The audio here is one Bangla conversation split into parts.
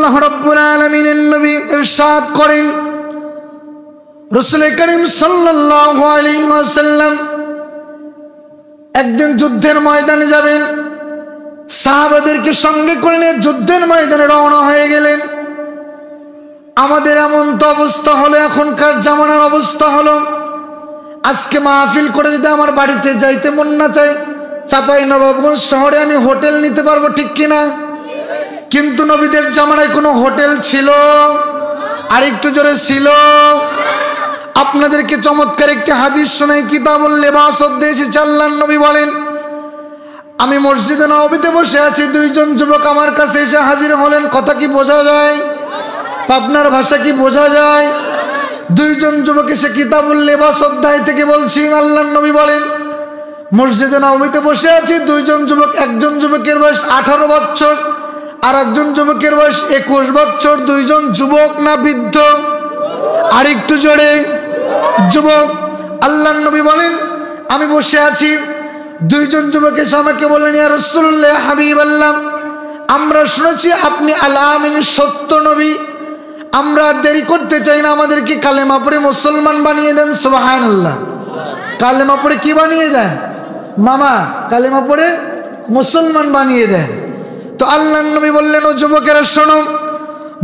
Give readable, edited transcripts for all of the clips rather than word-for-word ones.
আল্লাহ রাব্বুল আলামিনের নবী ইরশাদ করেন, রাসূল করিম সাল্লাল্লাহু আলাইহি ওয়াসাল্লাম একদিন যুদ্ধের ময়দানে যাবেন, সাহাবাদেরকে সঙ্গে করে নিয়ে যুদ্ধের ময়দানে রওনা হয়ে গেলেন। আমাদের এমন তো অবস্থা হলো, এখনকার জামানার অবস্থা হলো, আজকে মাহফিল করে যদি আমার বাড়িতে যাইতে মন না চায়, চাঁপাইনবাবগঞ্জ শহরে আমি হোটেল নিতে পারবো, ঠিক কিনা? কিন্তু নবীদের জামানায় কোনো হোটেল ছিল? আর একটু জোরে ছিল। আপনাদেরকে চমৎকার একটি হাদিস শোনাই, কিতাবুল লিবাস অধ্যায়ে এসেছে, আল্লাহর নবী বলেন, আমি মসজিদে নববীতে বসে আছি, দুইজন যুবক আমার কাছে এসে হাজির হলেন। কথা কি বোঝা যায়? আপনার ভাষা কি বোঝা যায়? দুইজন যুবক এসে, কিতাবুল লিবাস অধ্যায় থেকে বলছি, আল্লাহর নবী বলেন, মসজিদে নববীতে বসে আছি, দুইজন যুবক, একজন যুবকের বয়স 18 বছর আর একজন যুবকের বয়স 21 বছর। দুইজন যুবক না বৃদ্ধ? আর একটু জোরে, যুবক। আল্লাহর নবী বলেন, আমি বসে আছি, দুইজন যুবক এসে আমাকে বললেন, ইয়া রাসূলুল্লাহ, হাবিবাল্লাহ, আমরা শুনেছি আপনি আল আমিন, সত্য নবী, আমরা আর দেরি করতে চাই না, আমাদেরকে কালেমা পড়ে মুসলমান বানিয়ে দেন। সুবহানাল্লাহ। কালেমা পড়ে কি বানিয়ে দেন মামা? কালেমা পড়ে মুসলমান বানিয়ে দেন। তো আল্লাহর নবী বললেন, ও যুবকেরা শোনো,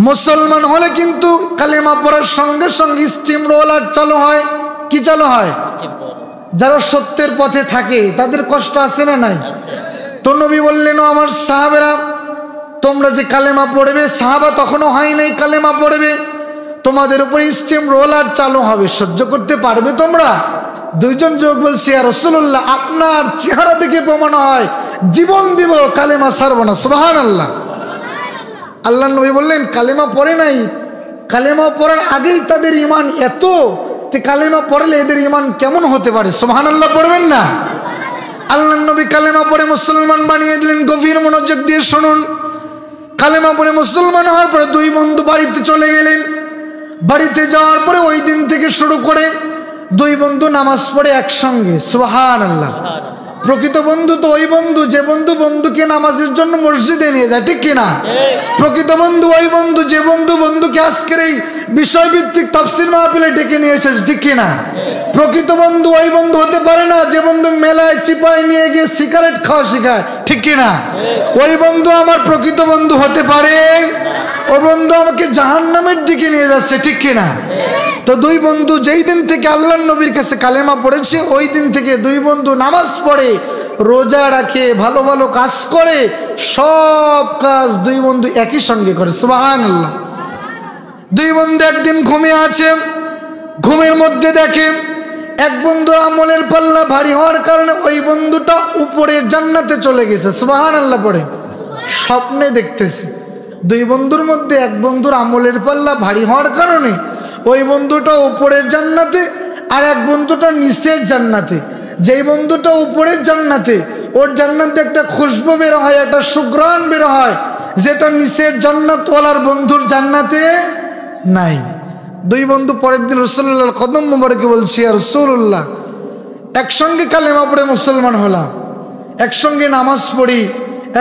মুসলমান হলে কিন্তু কালেমা পড়ার সঙ্গে সঙ্গে স্টিম রোলার চালু হয়। কি চালু হয়? যারা সত্যের পথে থাকে তাদের কষ্ট আছে না নাই? তো নবী বললেন, ও আমার সাহাবেরা, তোমরা যে কালেমা পড়বে, সাহাবা তখনও হয় নাই, কালেমা পড়বে, তোমাদের উপরে স্টিম রোলার চালু হবে, সহ্য করতে পারবে তোমরা? দুইজন যুবক বলছে, ইয়া রাসূলুল্লাহ, আপনার চেহারা দেখে প্রমাণ হয় জীবন দিব, কালেমা ছাড়ব না। সুবহানাল্লাহ। আল্লাহর নবী বললেন, কালেমা পড়ে নাই, কালেমা পড়ার আগেই তাদের ঈমান এত, তে কালেমা পড়লে এদের ঈমান কেমন হতে পারে? সুবহানাল্লাহ পড়বেন না? আল্লাহর নবী কালেমা পড়ে মুসলমান বানিয়ে দিলেন। গভীর মনোযোগ দিয়ে শুনুন, কালেমা পড়ে মুসলমান হওয়ার পরে দুই বন্ধু বাড়িতে চলে গেলেন। বাড়িতে যাওয়ার পরে ওই দিন থেকে শুরু করে দুই বন্ধু নামাজ পড়ে একসঙ্গে। সুবহানাল্লাহ। প্রকৃত বন্ধু তো ওই বন্ধু যে বন্ধু বন্ধুকে নামাজের জন্য মসজিদে নিয়ে যায়, ঠিক কিনা? প্রকৃত বন্ধু ওই বন্ধু যে বন্ধু বন্ধুকে আজকের এই বিষয়ভিত্তিক তাফসীর মাহফিলে ডেকে নিয়ে এসেছে, ঠিক কিনা? প্রকৃত বন্ধু ওই বন্ধু হতে পারে না যে বন্ধু মেলায় চিপায় নিয়ে গিয়ে সিগারেট খাওয়া শেখায়, ঠিক কিনা? ওই বন্ধু আমার প্রকৃত বন্ধু হতে পারে? ও বন্ধু আমাকে জাহান্নামের দিকে নিয়ে যাচ্ছে, ঠিক কিনা? তো দুই বন্ধু যেই দিন থেকে আল্লাহর নবীর কাছে কালেমা পড়েছে, ওই দিন থেকে দুই বন্ধু নামাজ পড়ে, রোজা রাখে, ভালো ভালো কাজ করে, সব কাজ দুই বন্ধু একই সঙ্গে করে। সুবহানাল্লাহ। দুই বন্ধু একদিন ঘুমিয়ে আছে, ঘুমের মধ্যে দেখে এক বন্ধুর আমলের পাল্লা ভারী হওয়ার কারণে ওই বন্ধুটা উপরের জান্নাতে চলে গেছে। সুবহানাল্লাহ পড়ে স্বপ্নে দেখতেছে, দুই বন্ধুর মধ্যে এক বন্ধুর আমলের পাল্লা ভারী হওয়ার কারণে ওই বন্ধুটা উপরের জান্নাতে আর এক বন্ধুটা নিচের জান্নাতে। যেই বন্ধুটা উপরের জান্নাতে, ওর জান্নাতে একটা খুশবু বের হয়, একটা সুঘ্রাণ বের হয়, যেটা নিচের জান্নাতওয়ালার বন্ধুর জান্নাতে নাই। দুই বন্ধু পরের দিন রাসূলুল্লাহর কদম মোবারকে বলছি, ইয়া রাসূলুল্লাহ, একসঙ্গে কালেমা পড়ে মুসলমান হলাম, একসঙ্গে নামাজ পড়ি,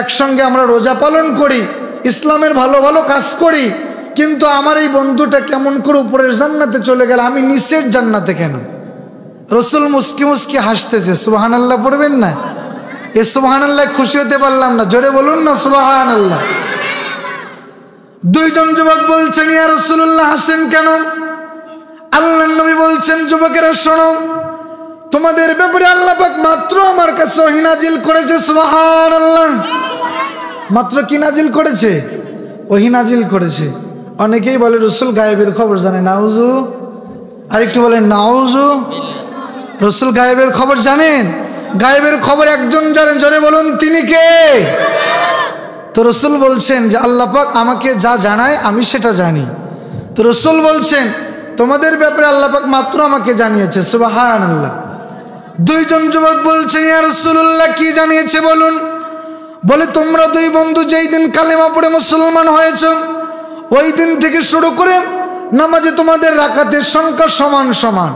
একসঙ্গে আমরা রোজা পালন করি, ইসলামের ভালো ভালো কাজ করি, কিন্তু আমার এই বন্ধুটা কেমন করে উপরের জান্নাতে চলে গেল, আমি নিচের জান্নাতে কেন? রাসূল মুস্কি মুস্কি হাসতেছে। সুবহানাল্লাহ পড়বেন না? এ সুবহানাল্লাহ খুশি হতে পারলাম না, জোরে বলুন না সুবহানাল্লাহ। দুইজন যুবক বলছেন, ইয়া রাসূলুল্লাহ, হাসেন কেন? আল্লাহর নবী বলছেন, যুবকেরা শোনো, তোমাদের ব্যাপারে আল্লাহ পাক মাত্র আমার কাছে ওহী নাজিল করেছে। সুবহানাল্লাহ। মাত্র কি নাজিল করেছে? ওহী নাজিল করেছে। অনেকেই বলে রাসূল গায়েবের খবর জানে, নাউজু। আরেকটু বলেন নাউজু। রাসূল গায়েবের খবর জানেন? গায়েবের খবর একজন জানেন, জোরে বলুন, তিনি কে? তো রাসূল বলছেন যে আল্লাহ পাক আমাকে যা জানায় আমি সেটা জানি। তো রাসূল বলছেন, তোমাদের ব্যাপারে আল্লাহ পাক মাত্র আমাকে জানিয়েছে। সুবহানাল্লাহ। দুইজন যুবক বলছেন, ইয়া রাসূলুল্লাহ, কি জানিয়েছে বলুন? বলে, তোমরা দুই বন্ধু যেই দিন কালেমা পড়ে মুসলমান হয়েছ, ওই দিন থেকে শুরু করে নামাজে তোমাদের রাকাতের সংখ্যা সমান সমান,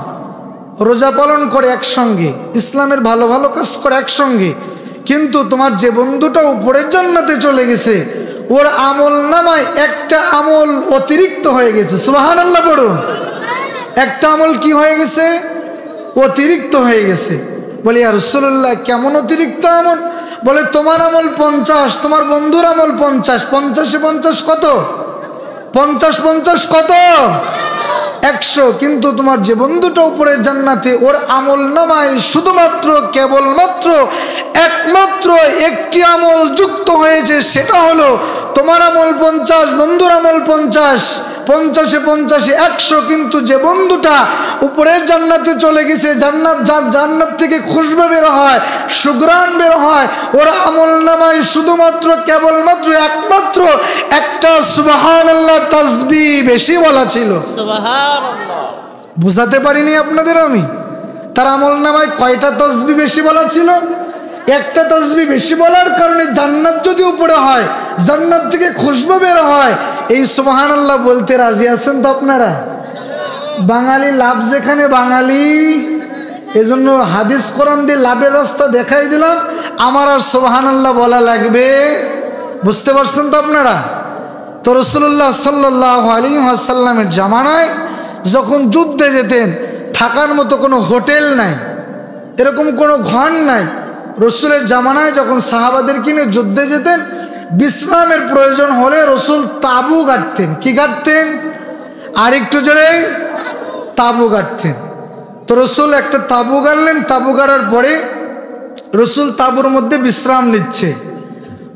রোজা পালন করে একসঙ্গে, ইসলামের ভালো ভালো কাজ করে একসঙ্গে, কিন্তু তোমার যে বন্ধুটা উপরের জান্নাতে চলে গেছে, ওর আমল নামায় একটা আমল অতিরিক্ত হয়ে গেছে। সুবহানাল্লাহ পড়ুন। একটা আমল কি হয়ে গেছে? অতিরিক্ত হয়ে গেছে। বলি ইয়া রাসূলুল্লাহ কেমন অতিরিক্ত আমল? বলে তোমার আমল 50, তোমার বন্ধুর আমল 50, 50 এ 50 কত? 50 50 কত? 100। কিন্তু তোমার যে বন্ধুটা উপরে জান্নাতে, ওর আমল নামায় শুধুমাত্র কেবলমাত্র একমাত্র একটি আমল যুক্ত হয়েছে, সেটা হলো তোমার আমল 50, বন্ধুর আমল 50, 50 এ 50 100। কিন্তু যে বন্ধুটা উপরের জান্নাতে চলে গেছে, জান্নাত থেকে খুশবু বের হয়, সুঘ্রাণ বের হয়, ওর আমল নামায় শুধুমাত্র কেবলমাত্র একমাত্র একটা সুবহানাল্লাহ তাসবিহ বেশি বলা ছিল। সুবহানাল্লাহ বুঝাতে পারিনি আপনাদের আমি? তার আমল নামায় কয়টা তাসবিহ বেশি বলা ছিল? একটা তাসবিহ বেশি বলার কারণে জান্নাত যদি উপরে হয়, জান্নাত থেকে খুশবু বের হয়। এই সুবহানাল্লাহ বলতে রাজি আছেন তো আপনারা? বাঙালি লাভ যেখানে বাঙালি, এজন্য হাদিস কোরআন দিয়ে লাভের রাস্তা দেখাই দিলাম। আমার আর সুবহানাল্লাহ বলা লাগবে, বুঝতে পারছেন তো আপনারা? তো রাসূলুল্লাহ সাল্লাল্লাহু আলাইহি ওয়াসাল্লামের জামানায় যখন যুদ্ধে যেতেন, থাকার মতো কোনো হোটেল নাই, এরকম কোনো ঘর নাই। রসুলের জামানায় যখন সাহাবাদেরকে নিয়ে যুদ্ধে যেতেন, বিশ্রামের প্রয়োজন হলে রসুল তাবু গাড়তেন। কি গাড়তেন? আর একটু জোরে, তাবু গাড়তেন। তো রসুল একটা তাবু গাড়লেন। তাবু গাড়ার পরে রসুল তাবুর মধ্যে বিশ্রাম নিচ্ছে।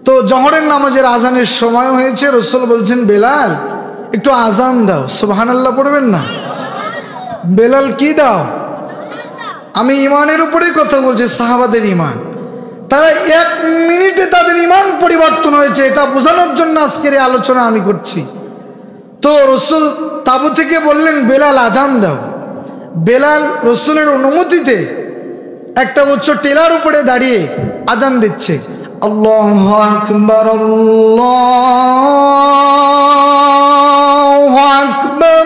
তো জহরের নামাজের আজানের সময় হয়েছে। রসুল বলছেন, বেলাল একটু আজান দাও। সুবহানাল্লাহ পড়বেন না? বেলাল কি দাও? আমি ইমানের উপরেই কথা বলছি, সাহাবাদের ইমান। তারা 1 মিনিটে তাদের ইমান পরিবর্তন হয়েছে, এটা বোঝানোর জন্য আজকের এই আলোচনা আমি করছি। তো রসুল তাবু থেকে বললেন, বেলাল আজান দাও। বেলাল রসুলের অনুমতিতে একটা উচ্চ টেলার উপরে দাঁড়িয়ে আজান দিচ্ছে। আল্লাহু আকবার, আল্লাহু আকবার।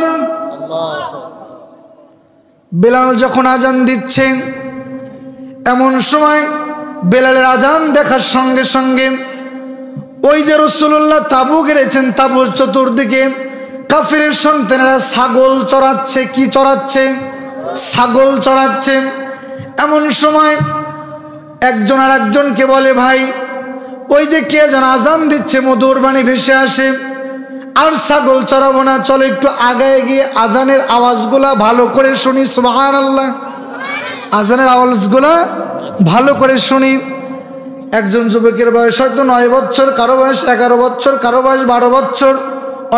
বেলাল যখন আজান দিচ্ছে, এমন সময় বেলালের আজান দেখার সঙ্গে সঙ্গে ওই যে রাসূলুল্লাহ তাবু গেড়েছেন, তাবুর চতুর্দিকে কাফিরের সন্তানেরা ছাগল চড়াচ্ছে। কি চড়াচ্ছে? ছাগল চড়াচ্ছে। এমন সময় একজন আর একজনকে বলে, ভাই ওই যে কে যেন আজান দিচ্ছে, মধুর বাণী ভেসে আসে, আর ছাগল চড়াবো না, চলো একটু আগায় গিয়ে আজানের আওয়াজগুলা ভালো করে শুনি। সুবহানাল্লাহ, আজানের আওয়াজগুলা ভালো করে শুনি। একজন যুবকের বয়স হয়তো 9 বছর, কারো বয়স 11 বছর, কারো বয়স 12 বছর।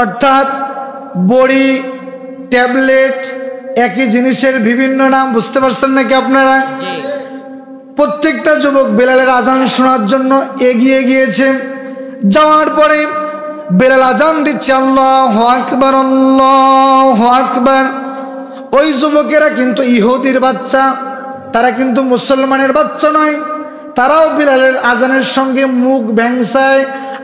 অর্থাৎ বড়ি, ট্যাবলেট একই জিনিসের বিভিন্ন নাম। বুঝতে পারছেন নাকি আপনারা? প্রত্যেকটা যুবক বেলালের আজান শোনার জন্য এগিয়ে গিয়েছে। যাওয়ার পরে বেলাল আজান দিচ্ছে, আল্লাহু আকবার, আল্লাহু আকবার। ওই যুবকেরা কিন্তু ইহুদির বাচ্চা, তারা কিন্তু মুসলমানের বাচ্চা নয়। তারাও বেলালের আজানের সঙ্গে মুখ ভ্যাংসায়।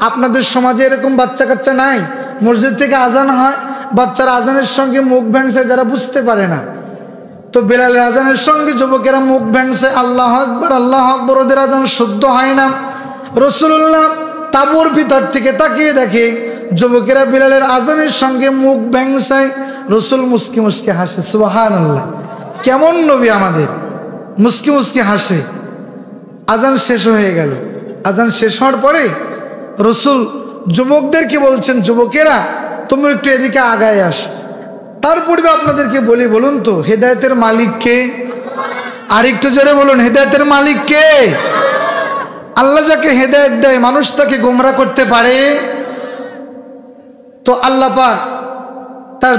আপনাদের সমাজে এরকম বাচ্চা কাচ্চা নাই? মসজিদ থেকে আজান হয়, বাচ্চারা আজানের সঙ্গে মুখ ভ্যাংসায়, যারা বুঝতে পারে না। তো বেলালের আজানের সঙ্গে যুবকেরা মুখ ভ্যাংসায়, আল্লাহু আকবার, আল্লাহু আকবার। ওদের আজান শুদ্ধ হয় না। রাসূলুল্লাহ তাবুর ভিতর থেকে তাকিয়ে দেখে যুবকেরা বেলালের আজানের সঙ্গে মুখ ভ্যাংসায়। রসুল মুস্কি মুস্কি হাসে। সুবহানাল্লাহ, কেমন নবী আমাদের! মুস্কি মুস্কি হাসে। আজান শেষ হয়ে গেল। আজান শেষ হওয়ার পরে রসুল যুবকদেরকে বলছেন, যুবকেরা তোমরা একটু এদিকে আগায় আসো। তার পূর্বে আপনাদেরকে বলি, বলুন তো হেদায়েতের মালিক কে? আর একটু জোরে বলুন, হেদায়েতের মালিক কে? আল্লাহ যাকে হেদায়েত দেয়, মানুষ তাকে গোমরা করতে পারে? তো আল্লাহ পাক তার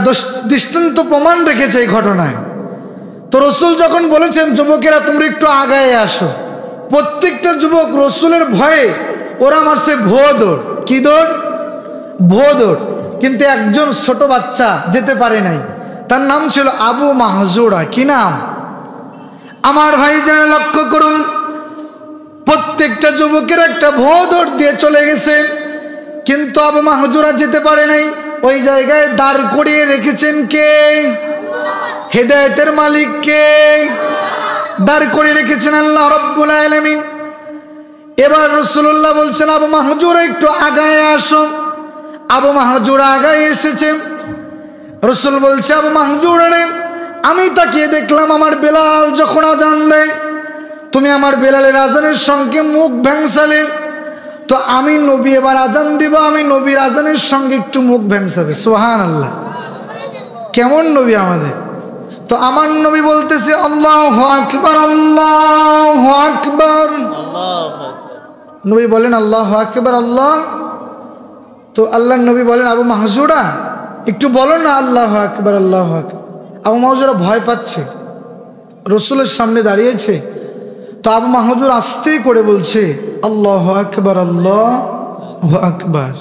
দৃষ্টান্ত প্রমাণ রেখেছে এই ঘটনায়। তো রসুল যখন বলেছেন, যুবকেরা তোমরা একটু আগায় আসো, প্রত্যেকটা যুবক রসুলের ভয়ে ওরা মারছে ভো দৌড়। কি দৌড়? ভো দৌড়। কিন্তু একজন ছোট বাচ্চা যেতে পারে নাই, তার নাম ছিল আবু মাহজুরা। কি নাম? আমার ভাই যেন লক্ষ্য করুন, প্রত্যেকটা যুবকের একটা ভো দৌড় দিয়ে চলে গেছে, কিন্তু আবু মাহজুরা যেতে পারে নাই। ওই জায়গায় দাঁড় করিয়ে রেখেছেন কে? হেদায়েতের মালিক কে? দাঁড় করিয়ে রেখেছেন আল্লাহ রাব্বুল আলামিন। এবার রাসূলুল্লাহ বলছেন, আবু মাহজুরা একটু আগায় আসো। আবু মাহজুরা আগায় এসেছে। রাসূল বলছে, আবু মাহজুরা রে, আমি তাকিয়ে দেখলাম আমার বেলাল যখন আজান দেয়, তুমি আমার বেলালের আজানের সঙ্গে মুখ ভ্যাংসালে, তো আমি নবী এবার আজান দিব, আমি নবীর আজানের সঙ্গে একটু মুখ ভ্যাংসাবে। সুবহানাল্লাহ, কেমন নবী আমাদের। তো আমার নবী বলতেছে আল্লাহু আকবার, আল্লাহু আকবার। নবী বলেন আল্লাহু আকবার, আল্লাহ। তো আল্লাহর নবী বলেন, আবু মাহজুরা একটু বলো না আল্লাহু আকবার, আল্লাহু আকবার। আবু মাহজুরা ভয় পাচ্ছে, রসুলের সামনে দাঁড়িয়েছে। তো আবু মাহজুর আস্তে করে বলছে আল্লাহু আকবার, আল্লাহু আকবার।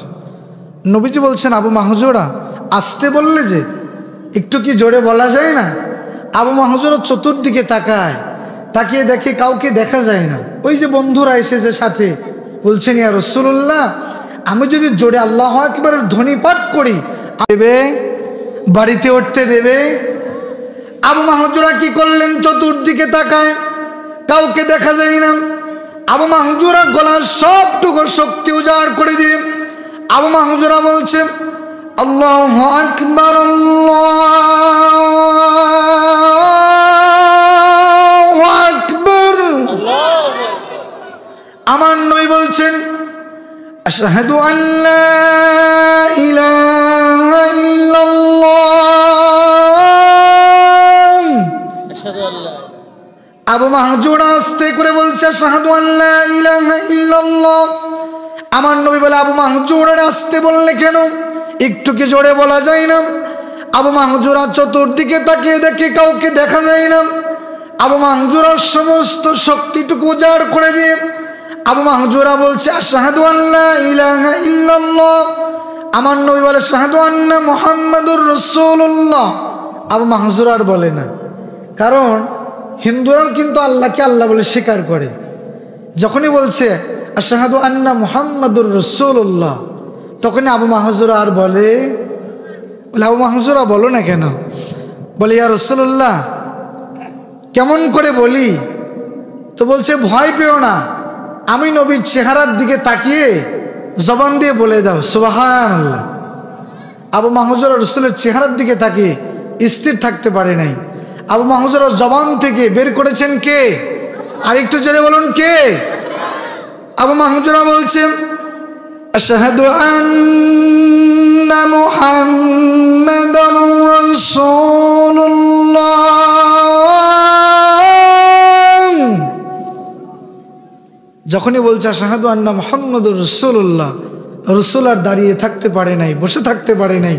নবীজি বলছেন, আবু মাহজুরা আস্তে বললে যে, একটু কি জোরে বলা যায় না? আবু মাহজুরা চতুর্দিকে তাকায়, তাকিয়ে দেখে কাউকে দেখা যায় না। ওই যে বন্ধুরা এসেছে সাথে, বলছেন ইয়া রাসূলুল্লাহ, আমি যদি জোরে আল্লাহু আকবারের ধ্বনি পাঠ করি দেবে, বাড়িতে উঠতে দেবে? আবু মাহজুরা কি করলেন? চতুর্দিকে তাকায়, কাউকে দেখা যায় না। আবু মাহজুরা গলার সবটুকু শক্তি উজাড় করে দিয়ে আবু মাহজুরা বলছে আল্লাহু আকবার, আল্লাহু আকবার। আমার নবী বলছেন আশহাদু আল্লা ইলাহা ইল্লাল্লাহ। আবু মাহজুরা আস্তে করে বলছে আশহাদু আল্লা ইলাহা ইল্লাল্লাহ। আমার নবী বলে, আবু মাহজুরা আস্তে বললে কেন? একটু কি জোরে বলা যায় না? আবু মাহজুরা চতুর্দিকে তাকিয়ে দেখে কাউকে দেখা যায় না। আবু মাহজুরার সমস্ত শক্তিটুকু উজাড় করে দিয়ে আবু মাহজুরা বলছে আশহাদু আল্লা ইলাহা ইল্লাল্লাহ। আমার নবী বলে আশহাদু আন্না মুহাম্মাদুর রাসূলুল্লাহ। আবু মাহজুরা আর বলে না, কারণ হিন্দুরাও কিন্তু আল্লাহকে আল্লাহ বলে স্বীকার করে। যখনই বলছে আশহাদু আন্না মুহাম্মাদুর রাসূলুল্লাহ, তখনই আবু মাহজুরা আর বলে, আবু মাহজুরা বলো না কেন? বলে ইয়া রাসূলুল্লাহ কেমন করে বলি? তো বলছে ভয় পেও না, আমি নবীর চেহারার দিকে তাকিয়ে জবান দিয়ে বলে দাও সুবহানাল্লাহ। আবু মাহজুরা রাসূলের চেহারার দিকে তাকিয়ে স্থির থাকতে পারে নাই। আবু মাহজুরা জবান থেকে বের করেছেন কে? আর একটু জোরে বলুন কে? আবু মাহজুরা বলছে আশহাদু আন্না মুহাম্মাদার রাসূলুল্লাহ। যখনই বলছে আশহাদু আন্না মুহাম্মাদুর রাসূলুল্লাহ, রসুল আর দাঁড়িয়ে থাকতে পারে নাই, বসে থাকতে পারে নাই।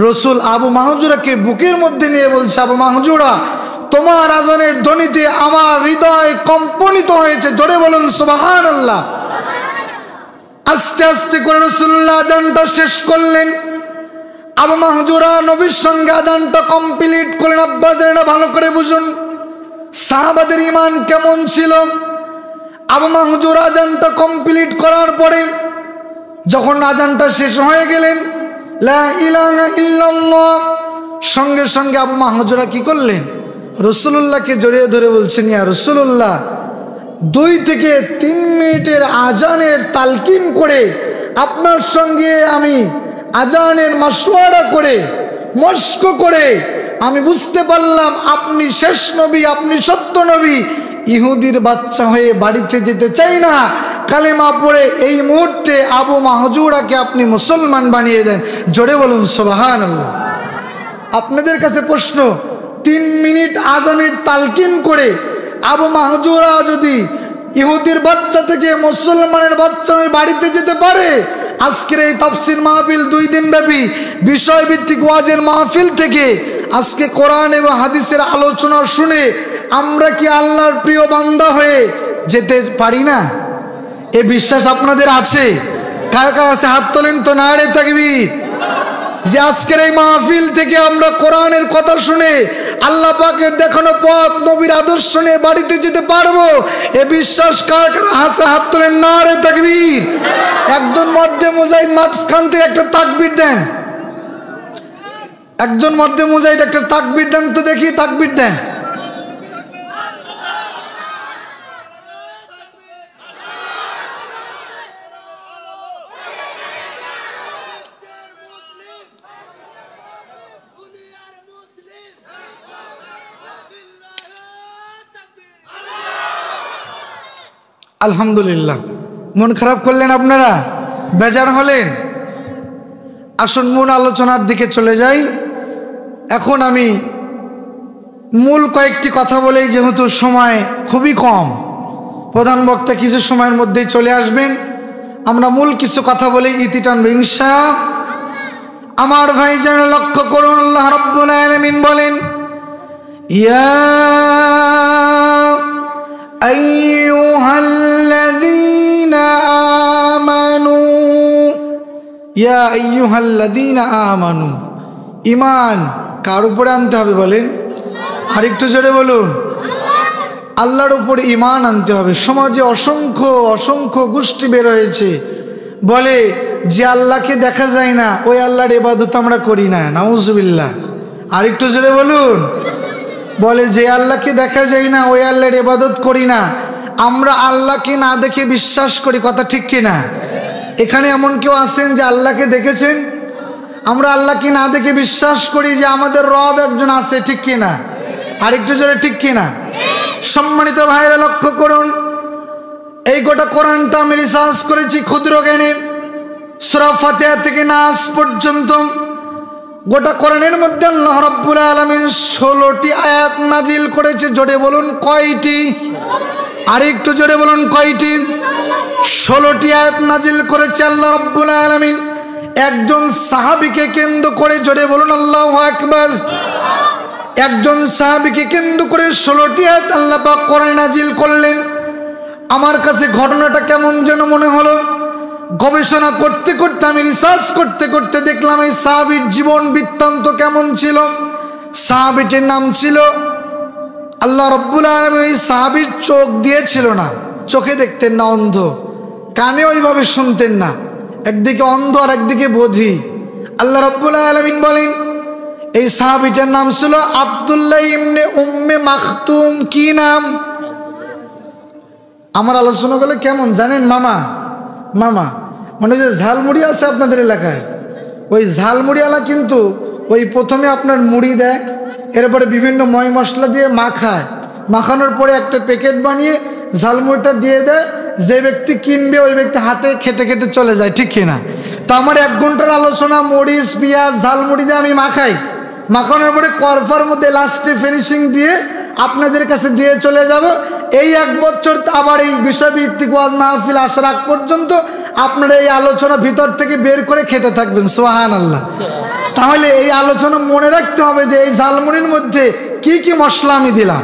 রসুল আবু মাহজুরাকে বুকের মধ্যে নিয়ে বলছে, আবু মাহজুরা তোমার আজানের ধ্বনিতে আমার হৃদয় কম্পনিত হয়েছে, জোরে বলুন সুবহানাল্লাহ। আস্তে আস্তে করে রাসূলুল্লাহ আজানটা শেষ করলেন। আবু মাহজুরা নবীর সঙ্গে আজানটা কমপ্লিট করলেন। আব্বাজানেরা ভালো করে বুঝুন সাহাবাদের ঈমান কেমন ছিল। আবু মাহজুরা আজানটা কমপ্লিট করার পরে যখন আজানটা শেষ হয়ে গেলেন, লা ইলাহা ইল্লাল্লাহ, সঙ্গে সঙ্গে আবু মাহজুরা কি করলেন? রাসূলুল্লাহকে জড়িয়ে ধরে বলছেন ইয়া রাসূলুল্লাহ 2 থেকে 3 মিনিটের আজানের তালকিন করে আপনার সঙ্গে আমি আজানের মাশওয়ারা করে মস্ক করে আমি বুঝতে পারলাম আপনি শেষ নবী, আপনি সত্য নবী। ইহুদির বাচ্চা হয়ে বাড়িতে যেতে চাই না, কালেমা পড়ে এই মুহূর্তে আবু মাহজুরাকে আপনি মুসলমান বানিয়ে দেন, জোরে বলুন সুবহানাল্লাহ। আপনাদের কাছে প্রশ্ন, 3 মিনিট আজানের তালকিন করে আবু মাহজুরা যদি ইহুদির বাচ্চা থেকে মুসলমানের বাচ্চা হয়ে বাড়িতে যেতে পারে, আজকের এই তাফসীর মাহফিল 2 দিন ব্যাপী বিষয়ভিত্তিক ওয়াজের মাহফিল থেকে আজকে কোরআন এবং হাদিসের আলোচনা শুনে আমরা কি আল্লাহর প্রিয় বান্দা হয়ে যেতে পারি না? এ বিশ্বাস আপনাদের আছে? কার কার আছে হাত তোলেন তো, নারে তাকবীর। যে আজকের এই মাহফিল থেকে আমরা কোরআনের কথা শুনে আল্লাহ পাকের দেখানো পথ নবীর আদর্শ নিয়ে বাড়িতে যেতে পারবো, এ বিশ্বাস কার কার আছে হাত তোলেন, নারে তাকবীর। একজন মর্দে মুজাহিদ মাঝখান থেকে একটা তাকবীর দেন, একজন মর্দে মুজাহিদ একটা তাকবীর দেন তো দেখি, তাকবীর দেন। আলহামদুলিল্লাহ। মন খারাপ করলেন আপনারা, বেজার হলেন? আসুন মূল আলোচনার দিকে চলে যাই। এখন আমি মূল কয়েকটি কথা বলেই, যেহেতু সময় খুবই কম, প্রধান বক্তা কিছু সময়ের মধ্যেই চলে আসবেন, আমরা মূল কিছু কথা বলে ইতি টানব ইনশাআল্লাহ। আমার ভাই যেন লক্ষ্য করুন, আল্লাহ রাব্বুল আলামিন বলেন, ইয়া আইয়ুহাল্লাযীনা আমানু, ইয়া আইয়ুহাল্লাযীনা আমানু। ঈমান কার উপরে আনতে হবে বলেন? আরেকটু জোরে বলুন। আল্লাহর উপরে ঈমান আনতে হবে। সমাজে অসংখ্য অসংখ্য গোষ্ঠী বের হয়েছে, বলে যে আল্লাহকে দেখা যায় না, ওই আল্লাহর ইবাদত আমরা করি না। নাউজুবিল্লাহ। আরেকটু জোরে বলুন। বলে যে আল্লাহকে দেখা যায় না, ওই আল্লাহর ইবাদত করি না। আমরা আল্লাহকে না দেখে বিশ্বাস করি, কথা ঠিক কিনা? এখানে এমন কেউ আছেন যে আল্লাহকে দেখেছেন? আমরা আল্লাহকে না দেখে বিশ্বাস করি যে আমাদের রব একজন আছে, ঠিক কিনা? আরেকটু জোরে ঠিক কিনা? সম্মানিত ভাইরা লক্ষ্য করুন, এই গোটা কোরআনটা আমি রিসার্চ করেছি ক্ষুদ্র জ্ঞানে, সূরা ফাতিহা থেকে নাস পর্যন্ত। গোটা কোরআনের মধ্যে আল্লাহ রাব্বুল আলামিন 16টি আয়াত নাজিল করেছে। জোরে বলুন কয়টি? আরেকটু জোরে বলুন কয়টি? 16টি আয়াত নাজিল করেছে আল্লাহ রাব্বুল আলামিন একজন সাহাবীকে কেন্দ্র করে। জোরে বলুন আল্লাহু আকবার। একজন সাহাবীকে কেন্দ্র করে 16টি আয়াত আল্লাহ পাক কোরআনে নাজিল করলেন। আমার কাছে ঘটনাটা কেমন যেন মনে হলো। গবেষণা করতে করতে, আমি রিসার্চ করতে করতে দেখলাম এই সাহাবীর জীবন বৃত্তান্ত কেমন ছিল। সাহাবীটির নাম ছিল, আল্লাহ রাব্বুল আলামিন ওই সাহাবীর চোখ দিয়েছিল না, চোখে দেখতেন না, অন্ধ, কানে ওইভাবে শুনতেন না, একদিকে অন্ধ আর একদিকে বধি। আল্লাহ রাব্বুল আলামিন বলেন, এই সাহাবীটার নাম ছিল আব্দুল্লাহ ইবনে উম্মে মাখতুম। কি নাম? আমার আলোচনা করলে কেমন জানেন মামা? মামা মানে যে ঝালমুড়ি আছে আপনাদের এলাকায়, ওই ঝালমুড়িওয়ালা কিন্তু ওই প্রথমে আপনার মুড়ি দেয়, এরপরে বিভিন্ন ময় মশলা দিয়ে মাখায়, মাখানোর পরে একটা প্যাকেট বানিয়ে ঝালমুড়িটা দিয়ে দেয়। যে ব্যক্তি কিনবে ওই ব্যক্তি হাতে খেতে খেতে চলে যায়, ঠিক কিনা? তো আমার 1 ঘন্টার আলোচনা মরিচ পেঁয়াজ ঝালমুড়ি দিয়ে আমি মাখাই, মাখানোর পরে করফার মধ্যে লাস্টে ফিনিশিং দিয়ে আপনাদের কাছে দিয়ে চলে যাব। এই 1 বছর আবার এই বিষয়ভিত্তিক ওয়াজ মাহফিল আসার আগ পর্যন্ত আপনারা এই আলোচনা ভিতর থেকে বের করে খেতে থাকবেন। সুবহানাল্লাহ। তাহলে এই আলোচনা মনে রাখতে হবে যে এই ঝালমুড়ির মধ্যে কি কি মশলা আমি দিলাম,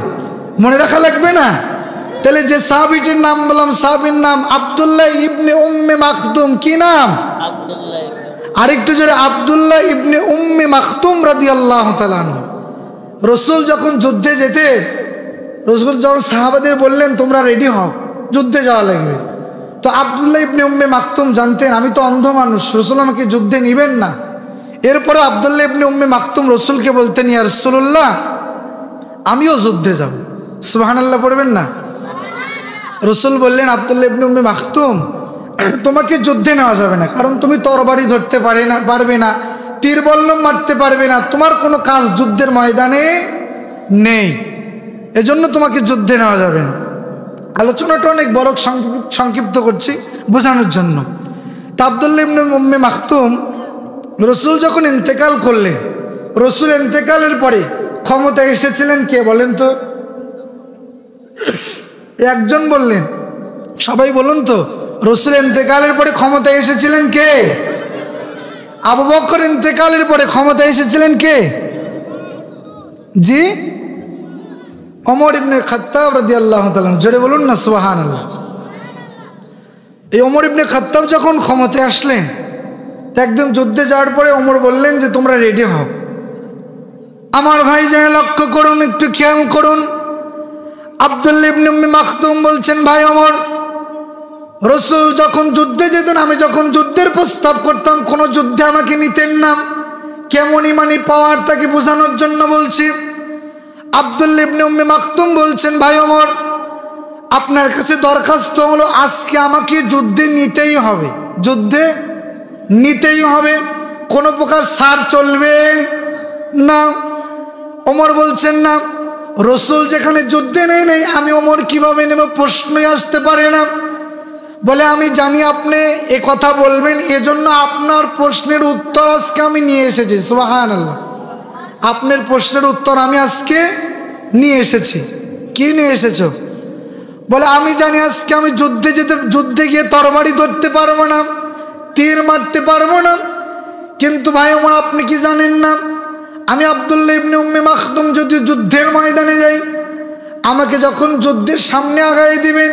মনে রাখা লাগবে না? তাহলে যে সাহাবীটির নাম বললাম, সাহাবীর নাম আব্দুল্লাহ ইবনে উম্মে মাখতুম। কি নাম? আব্দুল্লাহ। আরেকটু জোরে, আব্দুল্লাহ ইবনে উম্মে মাখতুম রাদিয়াল্লাহু তাআলা আনহু। রাসূল যখন যুদ্ধে যেতে, রাসূল যখন সাহাবাদের বললেন তোমরা রেডি হও, যুদ্ধে যাওয়া লাগবে, তো আব্দুল্লাহ ইবনে উম্মে মাখতুম জানতেন আমি তো অন্ধ মানুষ, রাসূল আমাকে যুদ্ধে নেবেন না। এরপরে আব্দুল্লাহ ইবনে উম্মে মাখতুম রাসূলকে বলতেন, ইয়া রাসূলুল্লাহ আমিও যুদ্ধে যাব। সুবহানাল্লাহ পড়বেন না? রাসূল বললেন, আব্দুল্লাহ ইবনে উম্মে মাখতুম তোমাকে যুদ্ধে নেওয়া যাবে না, কারণ তুমি তরবারি ধরতে পারবে না, তীর বল্লম মারতে পারবে না, তোমার কোনো কাজ যুদ্ধের ময়দানে নেই, এজন্য তোমাকে যুদ্ধে নেওয়া যাবে না। আলোচনাটা অনেক বড়, সংক্ষিপ্ত করছি বোঝানোর জন্য। তা আব্দুল্লাহ ইবনে উম্মে মাখতুম রাসূল যখন ইন্তেকাল করলেন, রাসূল ইন্তেকালের পরে ক্ষমতায় এসেছিলেন কে বলেন তো? একজন বললেন, সবাই বলুন তো। রাসূল ইন্তেকালের পরে ক্ষমতায় এসেছিলেন কে? আবু বকর ইন্তেকালের পরে ক্ষমতায় এসেছিলেন কে? জি, ওমর ইবনে খাত্তাব রাদিয়াল্লাহু তাআলা। জোরে বলুন না সুবহানাল্লাহ। এই ওমর ইবনে খাত্তাব যখন ক্ষমতায় আসলেন, একদম যুদ্ধে যাওয়ার পরে ওমর বললেন যে তোমরা রেডি হও। আমার ভাই যেন লক্ষ্য করুন, একটু খেয়াল করুন। আব্দুল্লাহ ইবনে উম্মে মাখতুম বলছেন, ভাই ওমর, রাসূল যখন যুদ্ধে যেতেন, আমি যখন যুদ্ধের প্রস্তাব করতাম, কোনো যুদ্ধে আমাকে নিতেন না। কেমন ইমানি পাওয়ার তাকে বোঝানোর জন্য বলছি। আব্দুল্লাহ ইবনে উম্মে মাখতুম বলছেন, ভাই ওমর, আপনার কাছে দরখাস্ত হলো আজকে আমাকে যুদ্ধে নিতেই হবে, যুদ্ধে নিতেই হবে, কোনো প্রকার ছাড় চলবে না। ওমর বলছেন, না, রাসূল যেখানে যুদ্ধে নেই, আমি ওমর কিভাবে নেব? প্রশ্নই আসতে পারে না। বলে আমি জানি আপনি এ কথা বলবেন, এজন্য আপনার প্রশ্নের উত্তর আজকে আমি নিয়ে এসেছি। সুবহানাল্লাহ। আপনার প্রশ্নের উত্তর আমি আজকে নিয়ে এসেছি। কি নিয়ে এসেছো? বলে আমি জানি আজকে আমি যুদ্ধে গিয়ে তরবারি ধরতে পারবো না, তীর মারতে পারবো না, কিন্তু ভাই আমার আপনি কি জানেন না, আমি আব্দুল্লাহ ইবনে উম্মে মাকতুম যদি যুদ্ধের ময়দানে যাই, আমাকে যখন যুদ্ধের সামনে আগায় দিবেন,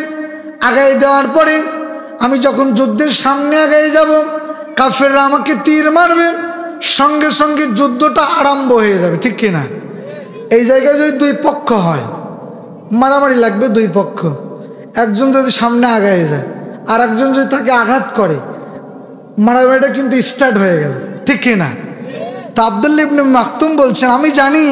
আগায় দেওয়ার পরে আমি যখন যুদ্ধের সামনে আগায় যাব, কাফেররা আমাকে তীর মারবে, সঙ্গে সঙ্গে যুদ্ধটা আরম্ভ হয়ে যাবে, ঠিক কিনা? এই জায়গায় যদি দুই পক্ষ হয়, মারামারি লাগবে দুই পক্ষ, একজন যদি সামনে আগায় যায় আর একজন যদি তাকে আঘাত করে, মারামারিটা কিন্তু স্টার্ট হয়ে গেল, ঠিক কিনা? তা আব্দুল্লাহ ইবনে মাকতুম বলছেন আমি জানি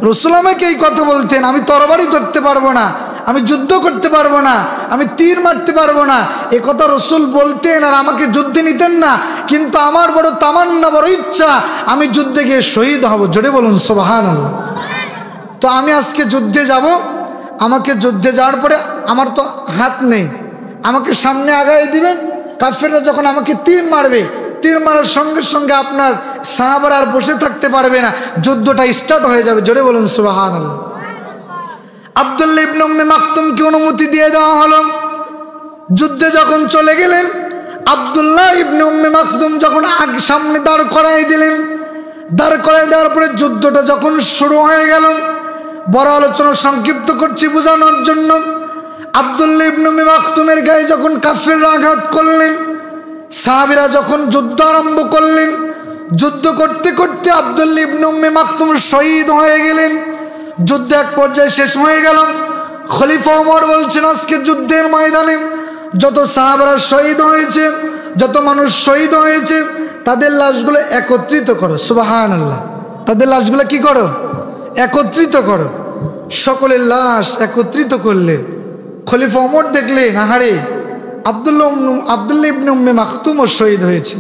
রাসূল আমাকে এই কথা বলতেন, আমি তরবারি ধরতে পারবো না, আমি যুদ্ধ করতে পারবো না, আমি তীর মারতে পারবো না, এ কথা রাসূল বলতেন আর আমাকে যুদ্ধে নিতেন না, কিন্তু আমার বড় তামান্না, বড় ইচ্ছা আমি যুদ্ধে গিয়ে শহীদ হব। জোরে বলুন সুবহানাল্লাহ। তো আমি আজকে যুদ্ধে যাব, আমাকে যুদ্ধে যাওয়ার পরে আমার তো হাত নেই, আমাকে সামনে আগায় দিবেন, কাফেররা যখন আমাকে তীর মারবে, তীর মারার সঙ্গে সঙ্গে আপনার সাহাবারা আর বসে থাকতে পারবে না, যুদ্ধটা স্টার্ট হয়ে যাবে। জোরে বলুন সুবহানাল্লাহ। আব্দুল্লাহ ইবনে উম্মে মাকতুমকে অনুমতি দিয়ে দেওয়া হলো। যুদ্ধে যখন চলে গেলেন, আব্দুল্লাহ ইবনে উম্মে মাকতুম যখন সামনে দাঁড় করাই দিলেন, দাঁড় করাই দেওয়ার পরে যুদ্ধটা যখন শুরু হয়ে গেল, বড় আলোচনা সংক্ষিপ্ত করছি বোঝানোর জন্য, আব্দুল্লাহ ইবনে উম্মে মাকতুমের গায়ে যখন কাফেররা আঘাত করলেন, সাহাবীরা যখন যুদ্ধ আরম্ভ করলেন, যুদ্ধ করতে করতে আব্দুল্লাহ ইবনে উম্মে মাকতুম শহীদ হয়ে গেলেন। যুদ্ধ এক পর্যায়ে শেষ হয়ে গেল। খলিফা ওমর বলছেন আজকে যুদ্ধের ময়দানে যত সাহাবারা শহীদ হয়েছে, যত মানুষ শহীদ হয়েছে, তাদের লাশগুলো একত্রিত করো। সুবহানাল্লাহ। তাদের লাশগুলো কি করো? একত্রিত করো। সকলের লাশ একত্রিত করলেন। খলিফা ওমর দেখলেন আহারে আব্দুল্লাহ ইবনে উম্মে মাকতুমও শহীদ হয়েছে,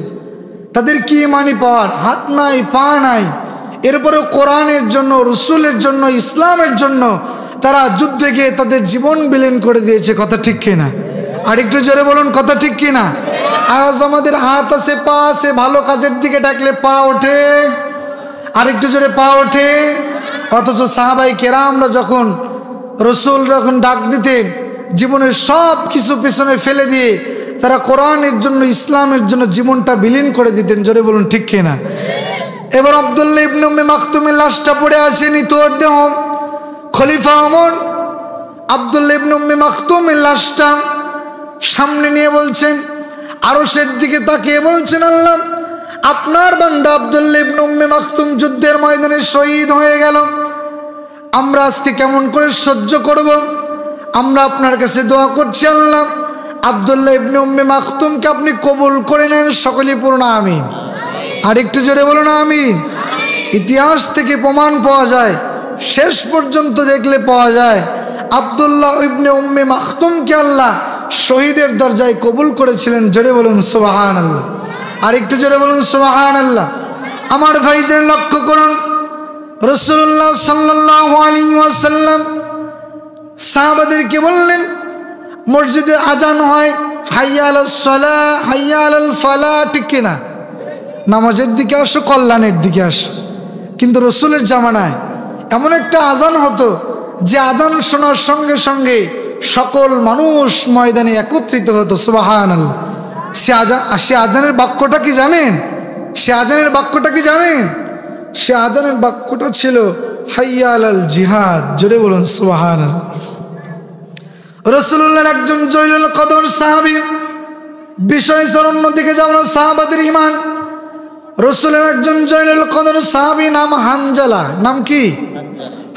তাদের কি ইমানি পাওয়ার, হাত নাই পা নাই, এরপরেও কোরআনের জন্য, রসুলের জন্য, ইসলামের জন্য তারা যুদ্ধে গিয়ে তাদের জীবন বিলীন করে দিয়েছে। কথা ঠিক কিনা? আর একটু জোরে বলুন কথা ঠিক কিনা? আজ আমাদের হাত আছে, পা আছে, ভালো কাজের দিকে ডাকলে পা ওঠে, আর একটু জোরে পা ওঠে। অথচ সাহাবাই কেরামরা যখন রসুল যখন ডাক দিতেন, জীবনের সব কিছু পেছনে ফেলে দিয়ে তারা কোরআনের জন্য, ইসলামের জন্য জীবনটা বিলীন করে দিতেন। জোরে বলুন ঠিক কিনা? এবার আব্দুল্লাহ ইবনে উম্মে মাকতুমের লাশটা পড়ে আছে নিথর দেহ। খলিফা ওমর আব্দুল্লাহ ইবনে উম্মে মাকতুমের লাশটা সামনে নিয়ে বলছেন, আরশের দিকে তাকিয়ে বলছেন, আল্লাহ আপনার বান্দা আব্দুল্লাহ ইবনে উম্মে মাকতুম যুদ্ধের ময়দানে শহীদ হয়ে গেল, আমরা আজকে কেমন করে সহ্য করব? আমরা আপনার কাছে দোয়া করছি, আল্লাহ আব্দুল্লাহ ইবনে উম্মে মাকতুমকে আপনি কবুল করে নেন। সকলেই পড়ুন আমিন। আর একটু জোরে বলুন আমিন। ইতিহাস থেকে প্রমাণ পাওয়া যায়, শেষ পর্যন্ত দেখলে পাওয়া যায়, আব্দুল্লাহ ইবনে উম্মে মাকতুমকে আল্লাহ শহীদের দরজায় কবুল করেছিলেন। জোরে বলুন সুবহানাল্লাহ। আর একটু জোরে বলুন সুবহানাল্লাহ। আমার ভাইজান লক্ষ্য করুন, রাসূলুল্লাহ সাল্লাল্লাহু আলাইহি ওয়াসাল্লাম সাহাবাদেরকে বললেন, মসজিদে আজান হয়, হাইয়া আলাস সালাহ, হাইয়া আলাল ফালাহ, ঠিক কিনা? নামাজের দিকে আসো, কল্যাণের দিকে আসো। কিন্তু রসুলের জামানায় এমন একটা আজান হতো যে আজান শোনার সঙ্গে সঙ্গে সকল মানুষ ময়দানে একত্রিত হতো। সুবহানাল্লাহ। সে আজানের বাক্যটা কি জানেন? সে আজানের বাক্যটা কি জানেন? সে আজানের বাক্যটা ছিল হাইয়া আলাল জিহাদ। জোরে বলুন সুবহানাল্লাহ। রাসূলুল্লাহর একজন জলিলুল কদর সাহাবী, বিষয় স্যার অন্যদিকে যাব না, সাহাবাদের ঈমান। রাসূলের একজন জলিলুল কদর সাহাবী নাম হানজালা। নাম কি?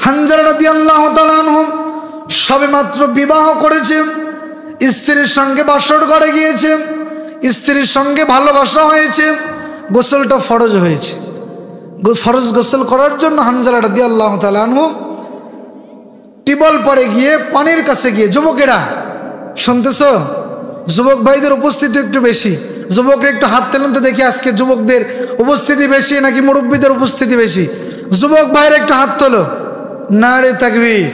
হানজালা রাদিয়াল্লাহু তাআলা আনহু সবেমাত্র বিবাহ করেছে, স্ত্রীর সঙ্গে বাসর ঘরে গিয়েছে, স্ত্রীর সঙ্গে ভালোবাসা হয়েছে, গোসলটা ফরজ হয়েছে। ফরজ গোসল করার জন্য হানজালা রাদিয়াল্লাহু তাআলা আনহু টিবল পরে গিয়ে পানির কাছে গিয়ে, যুবকেরা শুনতেছ, যুবক ভাইদের উপস্থিতি একটু বেশি, যুবকরা একটু হাত তোলেন তো দেখি আজকে যুবকদের উপস্থিতি বেশি নাকি মুরব্বীদের উপস্থিতি বেশি? যুবক ভাইরা একটু হাত তোলো। নারে তাকবীর।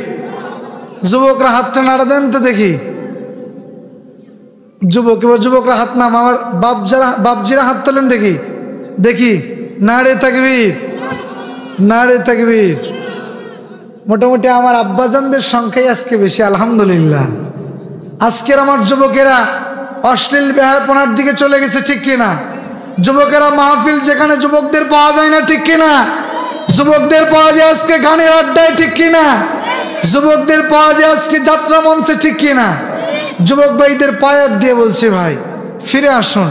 যুবকরা হাতটা নাড়া দেন তো দেখি। যুবক, এবার যুবকরা হাত নাম, আমার বাপজিরা হাত তোলেন দেখি দেখি। নারে তাকবীর, নারে তাকবীর। মোটামুটি আমার আব্বাজানদের সংখ্যাই আজকে বেশি, আলহামদুলিল্লাহ। আজকের আমার যুবকেরা অশ্লীল বেহায়াপনার দিকে চলে গেছে, ঠিক কিনা? যুবকেরা মাহফিল যেখানে যুবকদের পাওয়া যায় না, ঠিক কিনা? যুবকদের পাওয়া যায় আজকে গানের আড্ডায়, ঠিক কিনা? যুবকদের পাওয়া যায় আজকে যাত্রা মঞ্চে, ঠিক কিনা? যুবক ভাইদের পায়াত দিয়ে বলছি, ভাই ফিরে আসুন,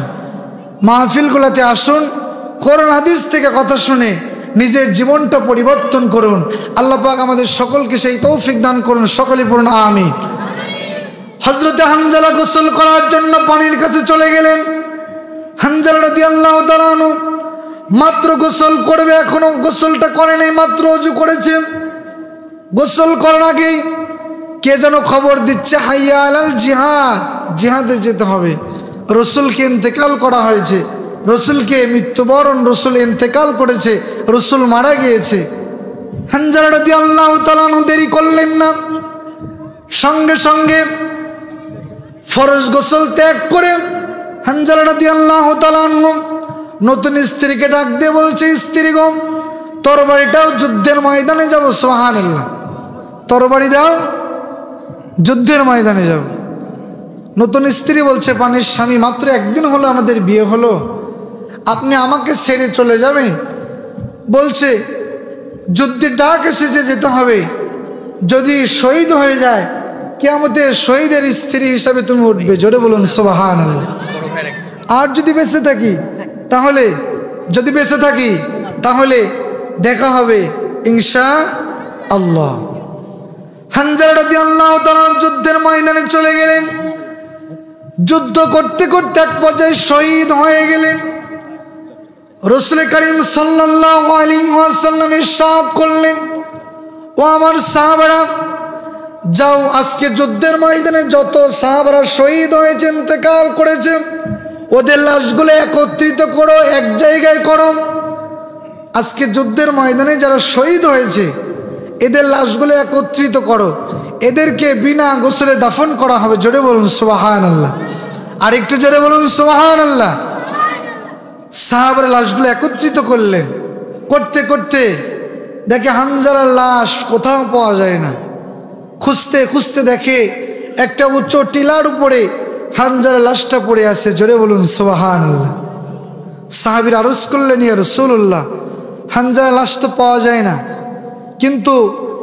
মাহফিলগুলোতে আসুন, কোরআন হাদিস থেকে কথা শুনে নিজের জীবনটা পরিবর্তন করুন। আল্লাহ পাক আমাদের সকলকে সেই তৌফিক দান করুন, সকলে পড়ুন আমিন। হযরতে হানজালা গোসল করার জন্য পানির কাছে চলে গেলেন। হানজালা রাদিয়াল্লাহু তাআলা আনহু মাত্র গোসল করবে, এখনো গোসলটা করে নাই, মাত্র ওযু করেছে। গোসল করার আগেই কে যেন খবর দিচ্ছে, হাইয়া আলাল জিহাদ, জিহাদে যেতে হবে। রসুলকে ইন্তেকাল করা হয়েছে, রসুলকে মৃত্যুবরণ, রসুল ইন্তেকাল করেছে, রসুল মারা গিয়েছে। হানজালা রাদিয়াল্লাহু তাআলা আনহু দেরি করলেন না, সঙ্গে সঙ্গে ফরজ গোসল ত্যাগ করে হানজালা রাদিয়াল্লাহু তাআলা আনহু নতুন স্ত্রীকে ডাক দিয়ে বলছে, স্ত্রী গো, তরবারিটাও যুদ্ধের ময়দানে যাব। সুবহানাল্লাহ। তরবারি দাও, যুদ্ধের ময়দানে যাব। নতুন স্ত্রী বলছে, পানির স্বামী, মাত্র একদিন হলো আমাদের বিয়ে হলো, আপনি আমাকে ছেড়ে চলে যাবেন? বলছে, যুদ্ধের ডাক এসেছে, যেতে হবে। যদি শহীদ হয়ে যায়, কিয়ামতে শহীদের স্ত্রী হিসাবে তুমি উঠবে। জোরে বলুন সুবহানাল্লাহ। আর যদি বেঁচে থাকি, তাহলে যদি বেঁচে থাকি তাহলে দেখা হবে ইনশাআল্লাহ। হানজালা রাদিয়াল্লাহু তাআলা যুদ্ধের ময়দানে চলে গেলেন। যুদ্ধ করতে করতে এক পর্যায়ে শহীদ হয়ে গেলেন। রাসূল করিম সাল্লাল্লাহু আলাইহি ওয়াসাল্লাম ইরশাদ করলেন, ও আমার সাহাবারা, যাও আজকে যুদ্ধের ময়দানে যত সাহাবারা শহীদ হয়েছে, ইন্তেকাল করেছে, ওদের লাশগুলো একত্রিত করো, এক জায়গায় করো। আজকে যুদ্ধের ময়দানে যারা শহীদ হয়েছে, এদের লাশগুলো একত্রিত করো, এদেরকে বিনা গোসলে দাফন করা হবে। জোরে বলুন সুবহানাল্লাহ। আর একটু জোরে বলুন সুবহানাল্লাহ। সাহাবারা লাশগুলো একত্রিত করলেন। করতে করতে দেখে হানজালার লাশ কোথাও পাওয়া যায় না। খুঁজতে খুঁজতে দেখে একটা উচ্চ টিলার উপরে হানজালার লাশটা পড়ে আছে। জোরে বলুন সুবহানাল্লাহ। সাহাবীরা আরজ করলেন, ইয়া রাসূলুল্লাহ, হানজালার লাশ তো পাওয়া যায় না, কিন্তু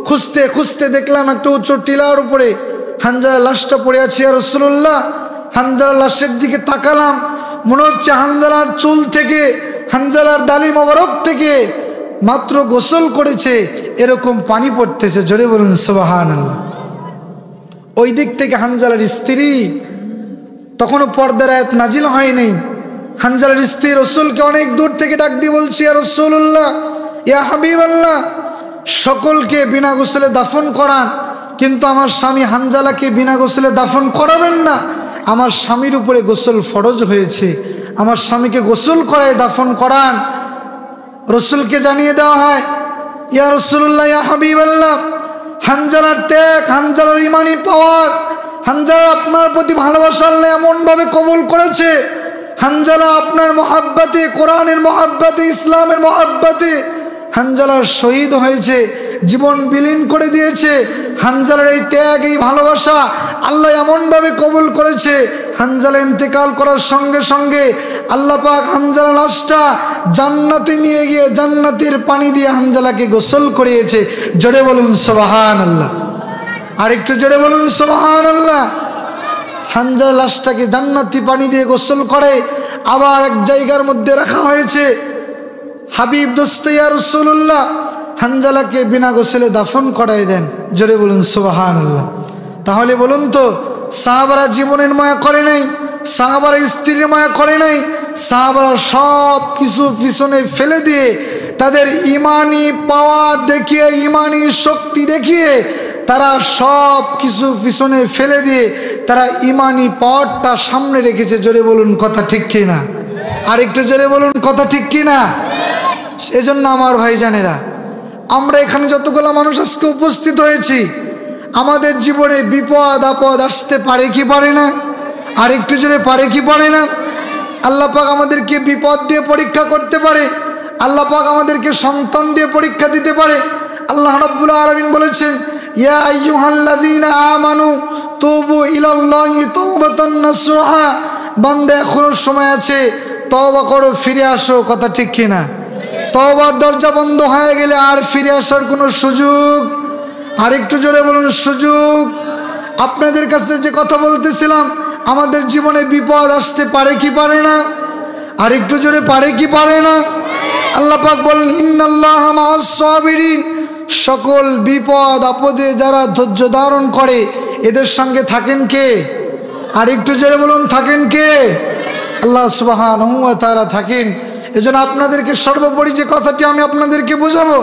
খুঁজতে খুঁজতে দেখলাম একটা উচ্চ টিলার উপরে হানজালার লাশটা পড়ে আছে। ইয়া রাসূলুল্লাহ, হানজালার লাশের দিকে তাকালাম, মনে হচ্ছে হানজালার চুল থেকে, হানজালার দাড়ি মোবারক থেকে মাত্র গোসল করেছে এরকম পানি পড়তেছে। জোরে বলুন সুবহানাল্লাহ। ওই দিক থেকে হানজালার স্ত্রী, তখনও পর্দার আয়াত নাজিল হয়নি, হানজালার স্ত্রী রাসূলকে অনেক দূর থেকে ডাক দিয়ে বলছি, ইয়া রাসূলুল্লাহ, ইয়া হাবিবাল্লাহ, সকলকে বিনা গোসলে দাফন করান, কিন্তু আমার স্বামী হানজালাকে বিনা গোসলে দাফন করাবেন না। আমার স্বামীর উপরে গোসল ফরজ হয়েছে, আমার স্বামীকে গোসল করায় দাফন করান। রসুলকে জানিয়ে দেওয়া হয়, ইয়া রাসূলুল্লাহ, ইয়া হাবিবাল্লাহ, হানজালার ত্যাগ, হানজালার ইমানি পাওয়ার, হানজালা আপনার প্রতি ভালোবাসা আল্লাহ এমনভাবে কবুল করেছে, হানজালা আপনার মহাব্বতে, কোরআনের মহাব্বতে, ইসলামের মহাব্বতে হানজালার শহীদ হয়েছে, জীবন বিলীন করে দিয়েছে। হানজালার এই ত্যাগ, এই ভালোবাসা আল্লাহ এমনভাবে কবুল করেছে, হানজালা ইন্তেকাল করার সঙ্গে সঙ্গে আল্লাহ পাক হানজালার লাশটা জান্নাতে নিয়ে গিয়ে জান্নাতের পানি দিয়ে হানজালাকে গোসল করিয়েছে। জোরে বলুন সুবহানাল্লাহ। আর একটু জোরে বলুন সুবহানাল্লাহ। হানজালার লাশটাকে জান্নাতি পানি দিয়ে গোসল করে আবার এক জায়গার মধ্যে রাখা হয়েছে। হাবিব দোস্ত ইয়া রাসূলুল্লাহ, হানজালাকে বিনা গোসলে দাফন করাই দেন। জোরে বলুন সুবহানাল্লাহ। তাহলে বলুন তো, সাহাবারা জীবনের মায়া করে নাই, সাহাবারা স্ত্রীর মায়া করে নাই, সাহাবারা সব কিছু পিছনে ফেলে দিয়ে, তাদের ইমানি পাওয়ার দেখিয়ে, ইমানি শক্তি দেখিয়ে তারা সব কিছু পিছনে ফেলে দিয়ে তারা ইমানি পাওয়ারটা সামনে রেখেছে। জোরে বলুন কথা ঠিক কিনা? আর একটু জোরে বলুন কথা ঠিক কিনা? এজন্য আমার ভাইজানেরা, আমরা এখানে যতগুলো মানুষ আজকে উপস্থিত হয়েছি, আমাদের জীবনে বিপদ আপদ আসতে পারে কি পারে না? আর একটু জোরে পারে কি পারে না? আল্লাহ পাক আমাদেরকে বিপদ দিয়ে পরীক্ষা করতে পারে, আল্লাহ পাক আমাদেরকে সন্তান দিয়ে পরীক্ষা দিতে পারে। আল্লাহ রাব্বুল আলামিন বলেছেন, ইয়া আইয়ুহাল্লাযীনা আমানু তুবু ইলাল্লাহি তাওবাতান নাসুহা, বান্দা এখনো সময় আছে, তওবা করো, ফিরে আসো। কথা ঠিক কিনা? তওবার দরজা বন্ধ হয়ে গেলে আর ফিরে আসার কোনো সুযোগ, আর একটু জোরে বলুন সুযোগ। আপনাদের কাছে যে কথা বলতেছিলাম, আমাদের জীবনে বিপদ আসতে পারে কি পারে না? আর একটু জোরে পারে কি পারে না? আল্লাহ পাক বলেন, ইন্নাল্লাহা মাআস সাবিরিন, সকল বিপদ আপদে যারা ধৈর্য ধারণ করে এদের সঙ্গে থাকেন কে? আর একটু জোরে বলুন থাকেন কে? আল্লাহ সুবহানাহু ওয়া তাআলা থাকেন। এজন্য আপনাদেরকে সর্বোপরি যে কথাটি আমি আপনাদেরকে বোঝাবো,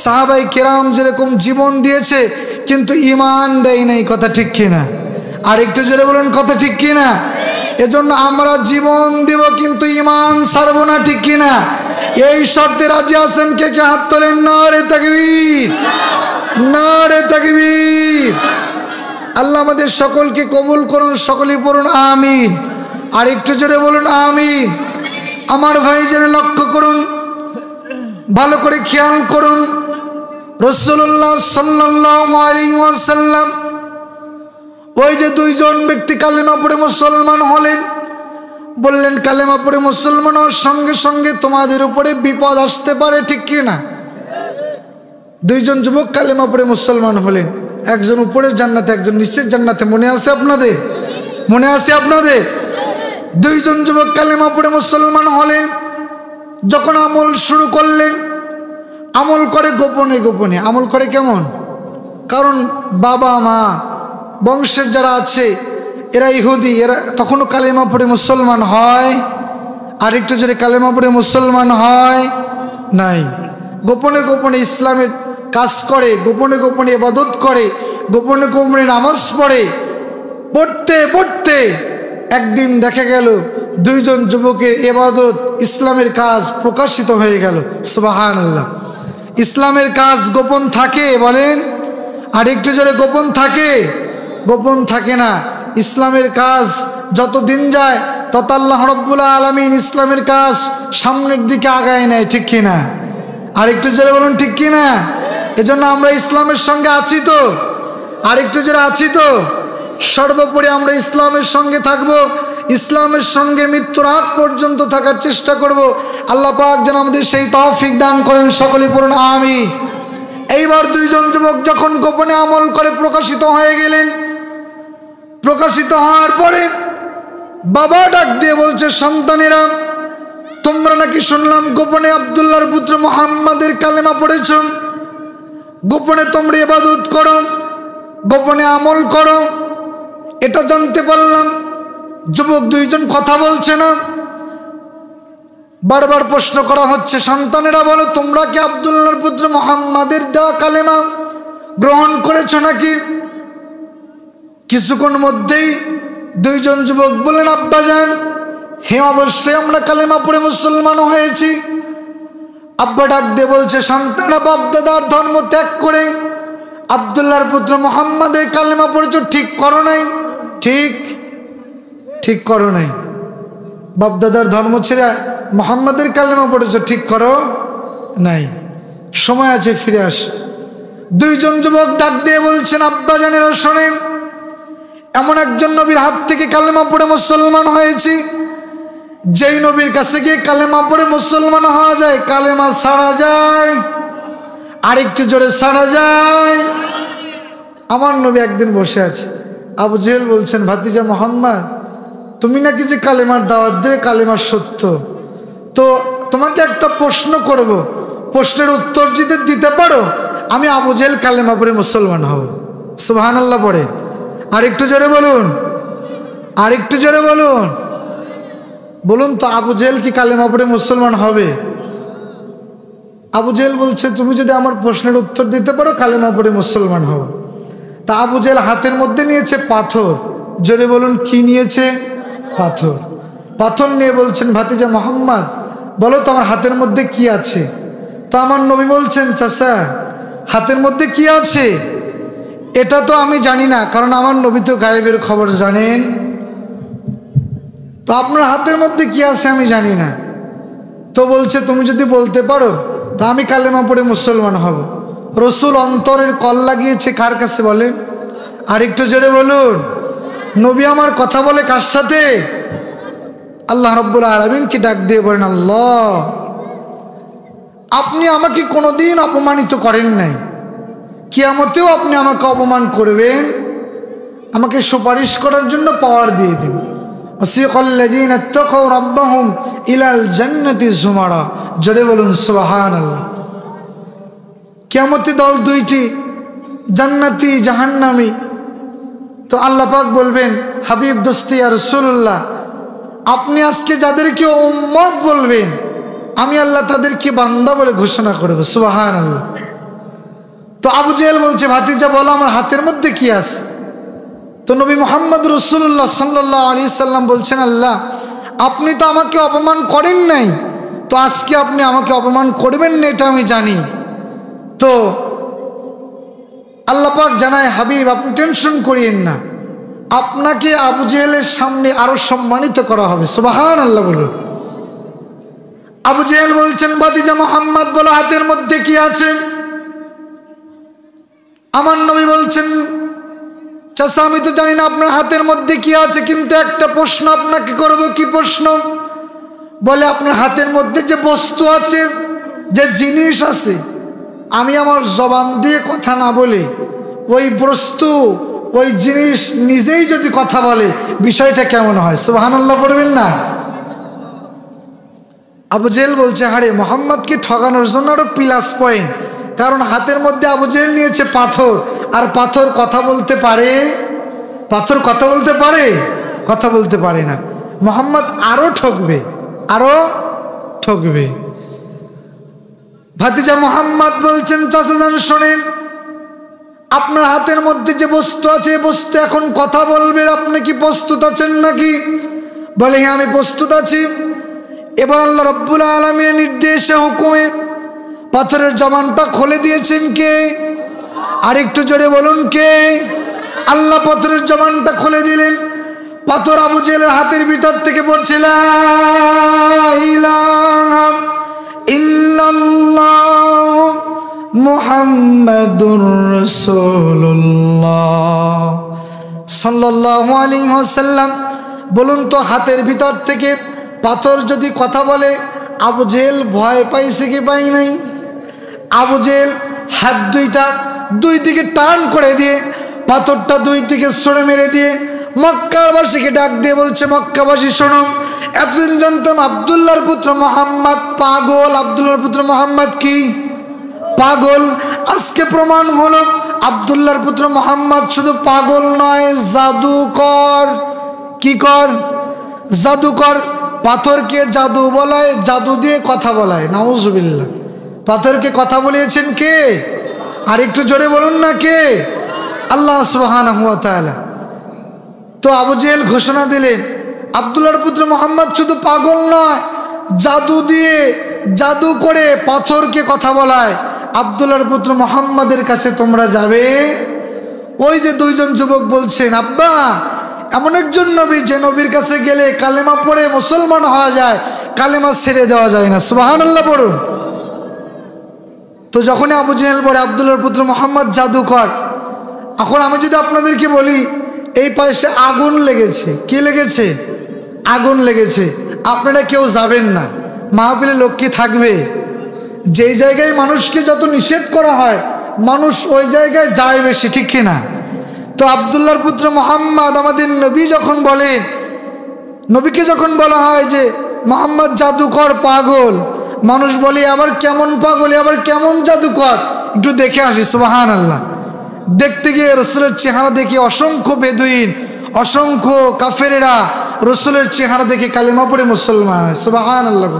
সাহাবায়ে কেরাম যেরকম জীবন দিয়েছে কিন্তু ঈমান দেয় নাই। কথা ঠিক কিনা? আর একটু জোরে বলুন কথা ঠিক কিনা? এজন্য আমরা জীবন দেব কিন্তু ঈমান ছাড়ব না। ঠিক কিনা? এই শর্তে রাজি আছেন কে কে? হাত তোলেন। নারে তাকবীর, নারে তাকবীর। আল্লাহ আমাদের সকলকে কবুল করুন। সকলেই পড়ুন আমিন। আর একটু জোরে বলুন আমিন। আমার ভাই যেন লক্ষ্য করুন, ভালো করে খেয়াল করুন, রাসূলুল্লাহ সাল্লাল্লাহু আলাইহি ওয়াসাল্লাম ওই যে দুইজন ব্যক্তি কালেমা পড়ে মুসলমান হলেন, বললেন কালেমা পড়ে মুসলমান হওয়ার সঙ্গে সঙ্গে তোমাদের উপরে বিপদ আসতে পারে। ঠিক কি না? দুইজন যুবক কালেমা পড়ে মুসলমান হলেন, একজন উপরের জান্নাতে, একজন নিচের জান্নাতে। মনে আছে আপনাদের? মনে আছে আপনাদের? দুইজন যুবক কালেমা পড়ে মুসলমান হলেন, যখন আমল শুরু করলেন, আমল করে গোপনে গোপনে। আমল করে কেমন? কারণ বাবা মা বংশের যারা আছে এরা ইহুদি, এরা তখনও কালেমা পড়ে মুসলমান হয়? আর একটু যদি কালেমা পড়ে মুসলমান হয় নাই, গোপনে গোপনে ইসলামের কাজ করে, গোপনে গোপনে ইবাদত করে, গোপনে গোপনে নামাজ পড়ে। পড়তে পড়তে একদিন দেখা গেল দুইজন যুবকের ইবাদত, ইসলামের কাজ প্রকাশিত হয়ে গেল। সুবহানাল্লাহ। ইসলামের কাজ গোপন থাকে বলেন? আর একটু জোরে গোপন থাকে? গোপন থাকে না। ইসলামের কাজ যত দিন যায় তত আল্লাহ রাব্বুল আলামিন ইসলামের কাজ সামনের দিকে আগায় নেয়। ঠিক কিনা? আর একটু জোরে বলুন ঠিক কিনা? এজন্য আমরা ইসলামের সঙ্গে আছি তো? আর একটু জোরে আছি তো? সর্বোপরি আমরা ইসলামের সঙ্গে থাকব, ইসলামের সঙ্গে মৃত্যুর আগ পর্যন্ত থাকার চেষ্টা করব। আল্লাহ পাক যেন আমাদের সেই তৌফিক দান করেন। সকলে পড়ুন আমিন। এইবার দুইজন যুবক যখন গোপনে আমল করে প্রকাশিত হয়ে গেলেন, প্রকাশিত হওয়ার পরে বাবা ডাক দিয়ে বলছে, সন্তানেরা তোমরা নাকি শুনলাম গোপনে আব্দুল্লাহর পুত্র মুহাম্মাদের কালেমা পড়েছ, গোপনে তোমরা ইবাদত করো, গোপনে আমল করো, এটা জানতে পারলাম। যুবক দুইজন কথা বলছে না, বারবার প্রশ্ন করা হচ্ছে, সন্তানেরা বলো তোমরা কি আব্দুল্লাহর পুত্র মুহাম্মাদের দেওয়া কালেমা গ্রহণ করেছো নাকি? কিছুক্ষণ মধ্যেই দুইজন যুবক বললেন, আব্বাজান হ্যাঁ অবশ্যই আমরা কালেমা পড়ে মুসলমান হয়েছি। আব্বা ডাক দিয়ে বলছে, সন্তানরা বাপদাদার ধর্ম ত্যাগ করে আব্দুল্লাহর পুত্র মুহাম্মাদের কালেমা পড়েছো, ঠিক করো নাই? ঠিক ঠিক করো নাই। বাপদাদার ধর্ম ছেড়ে মুহাম্মাদের কালেমা পড়েছো, ঠিক করো নাই। সময় আছে, ফিরে আস। দুইজন যুবক ডাক দিয়ে বলছেন, আব্বাজানেরা শোনেন, এমন একজন নবীর হাত থেকে কালেমা পড়ে মুসলমান হয়েছি, যেই নবীর কাছে গিয়ে কালেমা পড়ে মুসলমান হওয়া যায়, কালেমা ছাড়া যায়। আরেকটু জোরে ছাড়া যায়। আমার নবী একদিন বসে আছে, আবু জেহেল বলছেন, ভাতিজা মুহাম্মদ তুমি নাকি যে কালেমার দাওয়াত দেবে, কালেমার সত্য, তো তোমাকে একটা প্রশ্ন করব, প্রশ্নের উত্তর যদি দিতে পারো আমি আবু জেহেল কালেমা পড়ে মুসলমান হব। সুবহানাল্লাহ পড়ে। আর একটু জোরে বলুন, আর একটু জোরে বলুন। বলুন তো, আবু জেহেল কি কালেমা পড়ে মুসলমান হবে? আবু জেহেল বলছে, তুমি যদি আমার প্রশ্নের উত্তর দিতে পারো কালেমা পড়ে মুসলমান হব। তা আবু জেহেল হাতের মধ্যে নিয়েছে পাথর। জোরে বলুন, কি নিয়েছে? পাথর। পাথর নিয়ে বলছেন, ভাতিজা মুহাম্মদ বলো তো আমার হাতের মধ্যে কি আছে? তো আমার নবী বলছেন, চাচা হাতের মধ্যে কি আছে এটা তো আমি জানি না, কারণ আমার নবী তো গায়েবের খবর জানেন। তো আপনার হাতের মধ্যে কি আছে আমি জানি না। তো বলছে তুমি যদি বলতে পারো তো আমি কালেমা পড়ে মুসলমান হব। রসুল অন্তরের কল লাগিয়েছে কার কাছে বলেন? আর একটু জোরে বলুন। নবী আমার কথা বলে কার সাথে? আল্লাহ রাব্বুল আলামিনকে ডাক দিয়ে বলেন, আল্লাহ আপনি আমাকে কোনোদিন অপমানিত করেন নাই, কিয়ামতেও আপনি আমাকে অপমান করবেন, আমাকে সুপারিশ করার জন্য পাওয়ার দিয়ে দিন। ওয়াসিকাল্লাযীনা ইত্তাকাউ রাব্বাহুম ইলাল জান্নাতি যুমারা, জোরে বলুন সুবহানাল্লাহ। কিয়ামতে দল দুইটি, জান্নাতি জাহান্নামী। তো আল্লাহ পাক বলবেন, হাবিব দোস্তি ইয়া রাসূলুল্লাহ, আপনি আজকে যাদেরকে উম্মত বলবেন আমি আল্লাহ তাদেরকে বান্দা বলে ঘোষণা করব। সুবহানাল্লাহ। তো আবু জেহেল বলছে, ভাতিজা বলো আমার হাতের মধ্যে কি আছে? তো নবী মুহাম্মদ রাসূলুল্লাহ সাল্লাল্লাহু আলাইহি সাল্লাম বলছেন, আল্লাহ আপনি তো আমাকে অপমান করেন নাই, তো আজকে আপনি আমাকে অপমান করবেন না এটা আমি জানি। তো আল্লাহ পাক জানায়, হাবিব আপনি টেনশন করিয়েন না, আপনাকে আবু জেহেলের সামনে আরো সম্মানিত করা হবে। সুবহানাল্লাহ বলুন। আবু জেহেল বলছেন, ভাতিজা মুহাম্মদ বলো হাতের মধ্যে কি আছে? আমার নবী বলছেন, চাচা আমি তো জানি না আপনার হাতের মধ্যে কি আছে, কিন্তু একটা প্রশ্ন আপনাকে করব। কি প্রশ্ন? বলে আপনার হাতের মধ্যে যে বস্তু আছে, যে জিনিস আছে, আমি আমার জবান দিয়ে কথা না বলে ওই বস্তু ওই জিনিস নিজেই যদি কথা বলে বিষয়টা কেমন হয়? সুবহানাল্লাহ পড়বেন না? আবু জেহেল বলছে, হারে মোহাম্মদকে ঠকানোর জন্য আরো প্লাস পয়েন্ট, কারণ হাতের মধ্যে আবু জেহেল নিয়েছে পাথর, আর পাথর কথা বলতে পারে? পাথর কথা বলতে পারে? কথা বলতে পারে না। মোহাম্মদ আরো ঠকবে, আরো ঠকবে। ভাতিজা মোহাম্মদ বলছেন, চাচা যান শোনেন, আপনার হাতের মধ্যে যে বস্তু আছে বস্তু এখন কথা বলবে, আপনি কি প্রস্তুত আছেন নাকি? বলে হ্যাঁ আমি প্রস্তুত আছি। এবার আল্লাহ রাব্বুল আলামিনের নির্দেশে হুকুমে পাথরের জবানটা খুলে দিয়েছেন কে? আর একটু জোরে বলুন কে? আল্লাহ পাথরের জবানটা খুলে দিলেন। পাথর আবু জেহেলের হাতের ভিতর থেকে পড়ছে, লা ইলাহা ইল্লাল্লাহ মুহাম্মাদুর রাসূলুল্লাহ সাল্লাল্লাহু আলাইহি ওয়াসাল্লাম। বলুন তো হাতের ভিতর থেকে পাথর যদি কথা বলে আবু জেহেল ভয় পাইছে কি পাই নাই? আবু জেহেল হাত দুই দিকে টান করে দিয়ে পাথরটা দুই দিকে ছুঁড়ে মেরে দিয়ে মক্কাবাসীকে ডাক দিয়ে বলছে, মক্কাবাসী শোনো, এতদিন জানতাম আব্দুল্লাহর পুত্র মোহাম্মদ পাগল। আব্দুল্লাহর পুত্র মোহাম্মদ কি? পাগল। আজকে প্রমাণ হলো আব্দুল্লাহর পুত্র মোহাম্মদ শুধু পাগল নয়, জাদুকর। কি কর? জাদুকর। পাথরকে জাদু বলায়, জাদু দিয়ে কথা বলায়। নাউজুবিল্লাহ। পাথরকে কথা বলিয়েছেন কে? আর একটু জোরে বলুন না কে? আল্লাহ সুবহানাহু ওয়া তাআলা। তো আবু জেহেল ঘোষণা দিলেন, আব্দুল্লাহর পুত্র মোহাম্মদ শুধু পাগল নয়, জাদু দিয়ে, জাদু করে পাথরকে কথা বলায়। আব্দুল্লাহর পুত্র মোহাম্মদের কাছে তোমরা যাবে। ওই যে দুইজন যুবক বলছেন, আব্বা এমন একজন নবী যে নবীর কাছে গেলে কালেমা পড়ে মুসলমান হওয়া যায়, কালেমা ছেড়ে দেওয়া যায় না। সুবহানাল্লাহ পড়ুন। তো যখনই আবু জেহেল বলে আব্দুল্লাহর পুত্র মোহাম্মদ জাদুকর, এখন আমি যদি আপনাদেরকে বলি এই পাশে আগুন লেগেছে, কি লেগেছে? আগুন লেগেছে, আপনারা কেউ যাবেন না, মাহফিলে লোক কি থাকবে? যেই জায়গায় মানুষকে যত নিষেধ করা হয় মানুষ ওই জায়গায় যায় বেশি, ঠিক কিনা? তো আব্দুল্লাহর পুত্র মোহাম্মদ আমাদের নবী যখন বলেন, নবীকে যখন বলা হয় যে মোহাম্মদ জাদুকর পাগল, মানুষ বলে আবার কেমন পাগল, আবার কেমন জাদুকর, একটু দেখে আসি। সুবহানাল্লাহ। দেখতে গিয়ে রসুলের চেহারা দেখে অসংখ্য বেদুইন, অসংখ্য কাফেরেরা রসুলের চেহারা দেখে কালেমা পড়ে মুসলমান হয়। সুবহানাল্লাহ।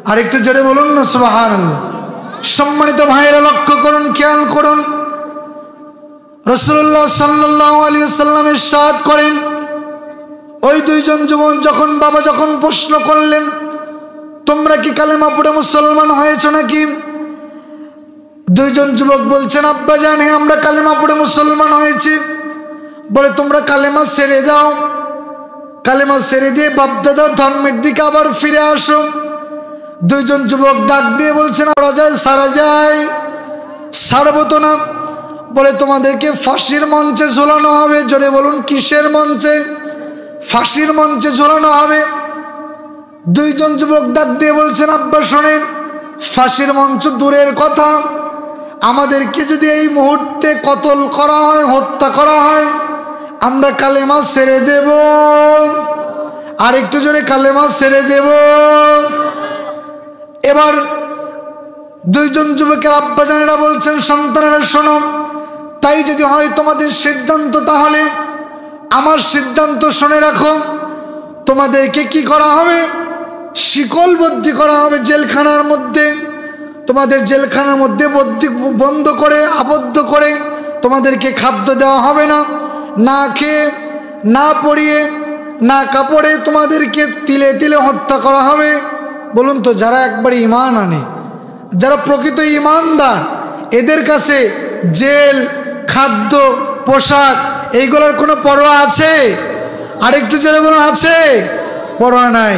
আর একটু জোরে বলুন না সুবহানাল্লাহ। সম্মানিত ভাইয়েরা লক্ষ্য করুন, খেয়াল করুন, রাসূলুল্লাহ সাল্লাল্লাহু আলাইহি ওয়াসাল্লাম ইরশাদ করেন, ওই দুইজন যুবক যখন প্রশ্ন করলেন, তোমরা কি কালেমা পড়ে মুসলমান হয়েছো নাকি? দুইজন যুবক বলছেন, আব্বা জান হ্যাঁ আমরা কালেমা পড়ে মুসলমান হয়েছি। বলে তোমরা কালেমা ছেড়ে দাও, কালেমা ছেড়ে দিয়ে বাপদাদার ধর্মের দিকে আবার ফিরে আসো। দুইজন যুবক ডাক দিয়ে বলছেন ওরা যায়, সারা যায়। ছাড়বো তো না। বলে তোমাদেরকে ফাঁসির মঞ্চে ঝোলানো হবে। জোরে বলুন কিসের মঞ্চে? ফাঁসির মঞ্চে ঝোলানো হবে। দুইজন যুবক ডাক দিয়ে বলছেন আব্বা শোনেন, ফাঁসির মঞ্চ দূরের কথা, আমাদেরকে যদি এই মুহূর্তে কতল করা হয়, হত্যা করা হয়, আমরা কালেমা ছেড়ে দেব। আর একটু জোরে কালেমা ছেড়ে দেব। এবার দুইজন যুবকের আব্বাজানেরা বলছেন সন্তানেরা শোনো, তাই যদি হয় তোমাদের সিদ্ধান্ত, তাহলে আমার সিদ্ধান্ত শুনে রাখো। তোমাদেরকে কি করা হবে? শিকলবদ্ধি করা হবে জেলখানার মধ্যে। তোমাদের জেলখানার মধ্যে বন্ধ করে, আবদ্ধ করে তোমাদেরকে খাদ্য দেওয়া হবে না। না খেয়ে, না পরিয়ে, না কাপড়ে তোমাদেরকে তিলে তিলে হত্যা করা হবে। বলুন তো, যারা একবার ঈমান আনে, যারা প্রকৃত ঈমানদার, এদের কাছে জেল, খাদ্য, পোশাক এইগুলোর কোনো পরোয়া আছে? আরেকটু জেলে বলুন আছে? পরোয়া নাই।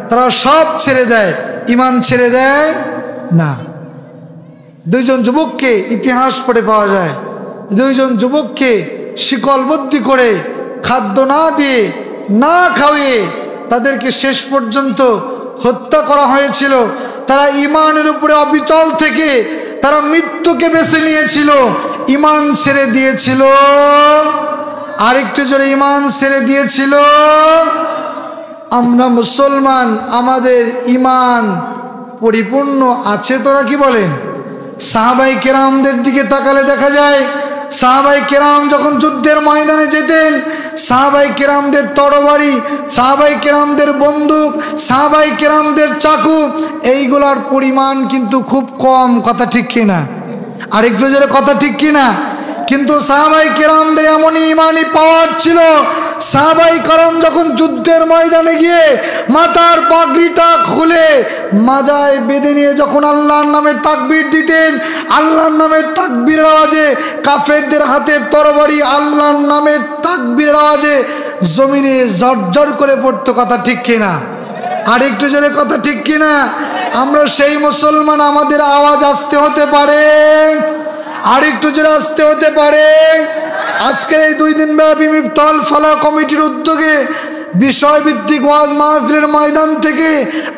তারা সব ছেড়ে দেয়, ঈমান ছেড়ে দেয় না। দুইজন যুবককে ইতিহাস পড়ে পাওয়া যায়, দুইজন যুবককে শিকলবদ্ধি করে খাদ্য না দিয়ে, না খাওয়িয়ে তাদেরকে শেষ পর্যন্ত হত্যা করা হয়েছিল। তারা ঈমানের উপরে অবিচল থেকে তারা মৃত্যুকে বেছে নিয়েছিল, ঈমান ছেড়ে দিয়েছিল। আরেকটু জোরে, ঈমান ছেড়ে দিয়েছিল। আমরা মুসলমান, আমাদের ঈমান পরিপূর্ণ আছে তোরা কি বলেন? সাহাবাই কেরামদের দিকে তাকালে দেখা যায়, সাহাবাই কেরাম যখন যুদ্ধের ময়দানে যেতেন, সাহাবাই কেরামদের তরবারি, সাহাবাই কেরামদের বন্দুক, সাহাবাই কেরামদের চাকু, এইগুলার পরিমাণ কিন্তু খুব কম। কথা ঠিক কিনা? আরেকটু জোরে কথা ঠিক কিনা? কিন্তু সাহাবাই কেরামদের এমনই ইমানি পাওয়ার ছিল, সাহাবাই কেরাম যখন যুদ্ধের ময়দানে গিয়ে মাথার পাগড়িটা খুলে মাজায় বেঁধে নিয়ে যখন আল্লাহর নামে তাকবীর দিতেন, আল্লাহর নামের তাকবীরের আওয়াজে কাফেরদের হাতের তরবারি আল্লাহর নামের তাকবীরের আওয়াজে জমিনে ঝরঝর করে পড়তো। কথা ঠিক কিনা? আর একটু জোরে কথা ঠিক কিনা? আমরা সেই মুসলমান, আমাদের আওয়াজ আসতে হতে পারে, আর একটু জোরে আসতে হতে পারে। আজকের এই 2 দিন ব্যাপী মিফতাহুল ফালাহ কমিটির উদ্যোগে বিষয়ভিত্তিক ওয়াজ মাহফিলের ময়দান থেকে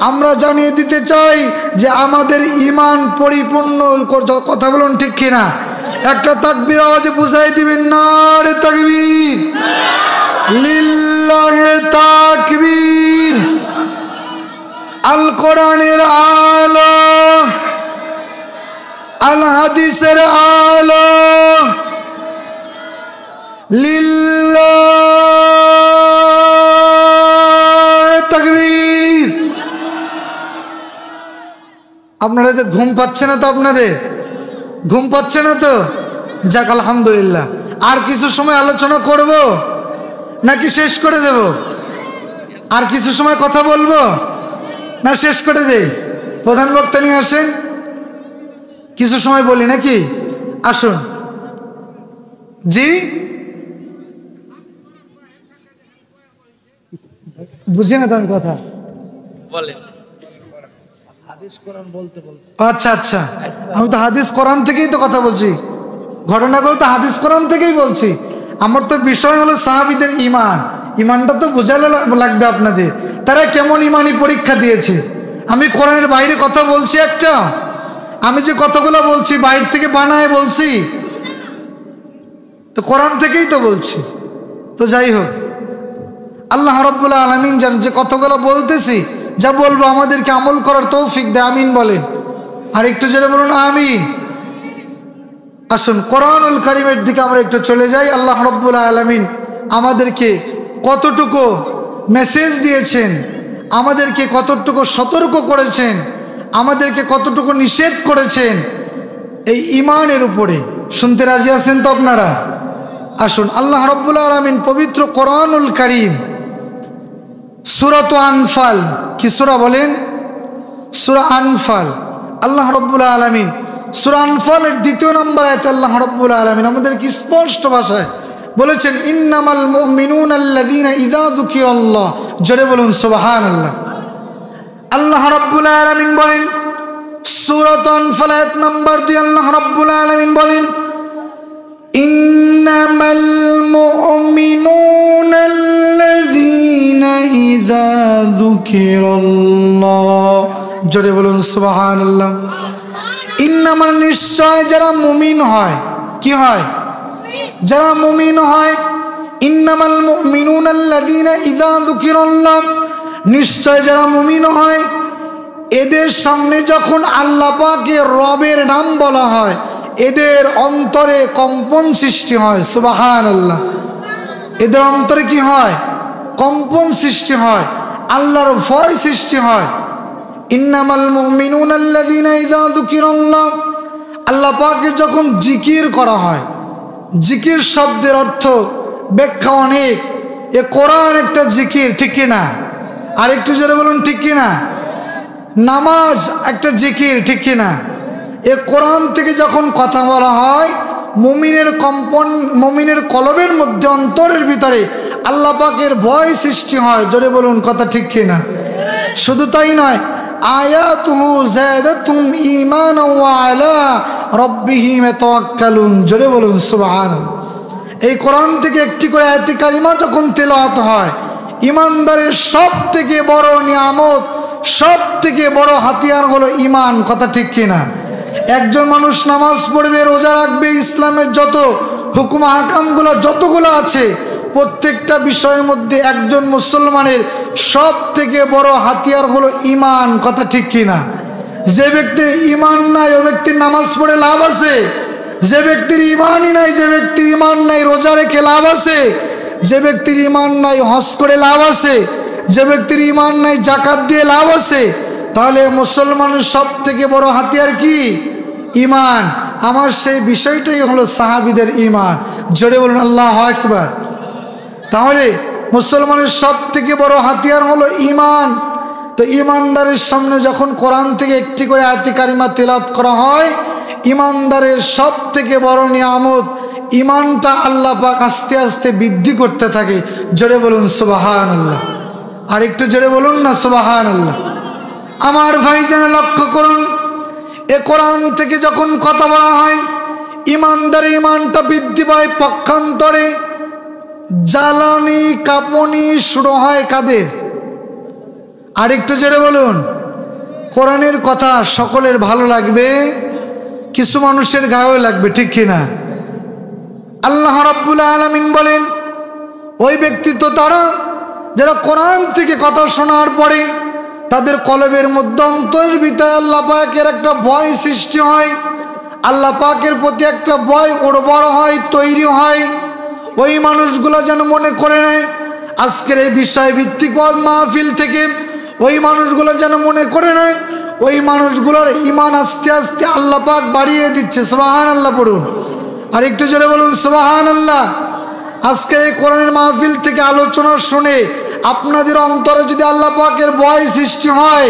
আমরা জানিয়ে দিতে চাই যে আমাদের ঈমান পরিপূর্ণ। কথা বলুন ঠিক কিনা? একটা তাকবীর আওয়াজে বুঝাই দিবেন, নারে তাকবীর, লিল্লাহে তাকবীর। আল কোরআনের আলো, আল হাদিসের আলো, লিল্লাহে তাকবীর। আপনারা তো ঘুম পাচ্ছে না তো? আপনাদের ঘুম পাচ্ছে না তো? যাক আলহামদুলিল্লাহ। আর কিছু সময় আলোচনা করব নাকি শেষ করে দেব? আর কিছু সময় কথা বলবো না শেষ করে দেই? প্রধান বক্তা নিয়ে আসেন, কিছু সময় বলি নাকি? আসুন। জি, বুঝি না তো আমি কথা বলেন। আচ্ছা আচ্ছা, আমি তো হাদিস কোরআন থেকেই তো কথা বলছি, ঘটনাগুলো তো হাদিস কোরআন থেকেই বলছি। আমার তো বিষয় হলো সাহাবীদের ঈমান। ঈমানটা তো বোঝালে লাগবে আপনাদের, তারা কেমন ঈমানি পরীক্ষা দিয়েছে। আমি কোরআনের বাইরে কথা বলছি একটা? আমি যে কথাগুলো বলছি বাইরে থেকে বানায় বলছি? তো কোরআন থেকেই তো বলছি। তো যাই হোক, আল্লাহ রাব্বুল আলামিন জান যে কথাগুলো বলতেছি, যা বলবো আমাদেরকে আমল করার তৌফিক দেয়। আমিন বলেন। আর একটু জোরে বলুন আমিন। আসুন কোরআনুল কারীমের দিকে আমরা একটু চলে যাই। আল্লাহ রাব্বুল আলামিন আমাদেরকে কতটুকু মেসেজ দিয়েছেন, আমাদেরকে কতটুকু সতর্ক করেছেন, আমাদেরকে কতটুকু নিষেধ করেছেন এই ঈমানের উপরে। শুনতে রাজি আছেন তো আপনারা? আসুন, আল্লাহ রাব্বুল আলামিন পবিত্র কোরআনুল কারীম সূরাত আনফাল, কি সূরা বলেন? সূরা আনফাল। আল্লাহ রাব্বুল আলামিন সূরা আনফালের 2 নম্বর আয়াতে আল্লাহ রাব্বুল আলামিন আমাদেরকে স্পষ্ট ভাষায় বলেছেন ইন্নামাল মুমিনুনা আল্লাযীনা ইযা যুকিরাল্লাহ, জোরে বলুন সুবহানাল্লাহ। আল্লাহ রাব্বুল আলামিন বলেন সূরাত আনফাল আয়াত নাম্বার 2, আল্লাহ রাব্বুল আলামিন বলেন ইন্নামাল মুমিনুনা আল্লাযীনা ইযা যুকিরাল্লাহ, জোরে বলুন সুবহানাল্লাহ। ইন্নামাল, নিশ্চয় যারা মুমিন হয়, কি হয়? যারা মুমিন হয়। ইন্নামাল মুমিনুনা আল্লাযীনা ইযা যুকিরাল্লাহ, নিশ্চয় যারা মুমিন হয় এদের সামনে যখন আল্লাহ পাকের রবের নাম বলা হয় এদের অন্তরে কম্পন সৃষ্টি হয়। সুবহানাল্লাহ। এদের অন্তরে কি হয়? কম্পন সৃষ্টি হয়, আল্লাহর ভয় সৃষ্টি হয়। ইন্নামাল মুমিনুনা আল্লাযীনা ইযা যুকিরাল্লাহ, আল্লাহ পাকের যখন জিকির করা হয়, জিকির শব্দের অর্থ ব্যাখ্যা অনেক। এ কোরআন একটা জিকির, ঠিক কিনা? আরেকটু জোরে বলুন ঠিক কিনা? নামাজ একটা জিকির, ঠিক কিনা? এ কোরআন থেকে যখন কথা বলা হয় মুমিনের কম্পন, মুমিনের কলবের মধ্যে অন্তরের ভিতরে আল্লাহ পাকের ভয় সৃষ্টি হয়। জোরে বলুন কথা ঠিক কিনা? শুধু তাই নয়, আয়াতুহু যাদাতুহুম ঈমানান ওয়া আলা রাব্বিহিম ইয়াতাওয়াক্কালুন, জোরে বলুন সুবহানাল্লাহ। এই কোরআন থেকে একটি করে আয়াতে কারিমা যখন তেলাওয়াত হয়, ইমানদারের সব থেকে বড় নিয়ামত, সব থেকে বড় হাতিয়ার হলো ঈমান। কথা ঠিক কিনা? একজন মানুষ নামাজ পড়বে, রোজা রাখবে, ইসলামের যত হুকুম আহকামগুলো যতগুলো আছে প্রত্যেকটা বিষয়ের মধ্যে একজন মুসলমানের সব থেকে বড় হাতিয়ার হলো ঈমান। কথা ঠিক কিনা? যে ব্যক্তির ঈমান নাই ও ব্যক্তির নামাজ পড়ে লাভ আছে? যে ব্যক্তির ঈমানই নাই, যে ব্যক্তির ঈমান নাই রোজা রেখে লাভ আছে? যে ব্যক্তির ঈমান নাই হজ করে লাভ আছে? যে ব্যক্তির ঈমান নাই যাকাত দিয়ে লাভ আছে? তাহলে মুসলমানের সব থেকে বড় হাতিয়ার কি? ঈমান। আমার সেই বিষয়টাই হলো সাহাবীদের ঈমান। জোরে বলুন আল্লাহু আকবার। তাহলে মুসলমানের সব থেকে বড় হাতিয়ার হলো ঈমান। তো ঈমানদারের সামনে যখন কোরআন থেকে একটি করে আয়াতে কারিমা তেলাওয়াত করা হয়, ঈমানদারের সব থেকে বড় নিয়ামত ঈমানটা আল্লাহ পাক আস্তে আস্তে বৃদ্ধি করতে থাকে। জোরে বলুন সুবহানাল্লাহ। আর একটু জোরে বলুন না সুবহানাল্লাহ। আমার ভাইজান লক্ষ্য করুন, এ কোরআন থেকে যখন কথা বলা হয় ঈমানদারের ঈমানটা বৃদ্ধি পায়, পক্ষান্তরে জ্বালানি কাঁপুনি শুরু হয় কাদের? আরেকটু জোরে বলুন। কোরআনের কথা সকলের ভালো লাগবে, কিছু মানুষের গায়েও লাগবে, ঠিক কিনা? আল্লাহ রাব্বুল আলামিন বলেন ওই ব্যক্তিত্ব তারা যারা কোরআন থেকে কথা শোনার পরে তাদের কলবের মধ্যে অন্তরের ভিতরে আল্লাহ পাকের একটা ভয় সৃষ্টি হয়, আল্লাহ পাকের প্রতি একটা ভয় উর্বর হয়, তৈরি হয়। ওই মানুষগুলো যেন মনে করে নেয় আজকের এই বিষয় ভিত্তিক ওয়াজ মাহফিল থেকে, ওই মানুষগুলো যেন মনে করে নেয় ওই মানুষগুলোর ঈমান আস্তে আস্তে আল্লাহ পাক বাড়িয়ে দিচ্ছে। সুবহানাল্লাহ পড়ুন। আর একটু জোরে বলুন সুবহানাল্লাহ। আজকে এই কোরআনের মাহফিল থেকে আলোচনা শুনে আপনাদের অন্তরে যদি আল্লাহ পাকের ভয় সৃষ্টি হয়,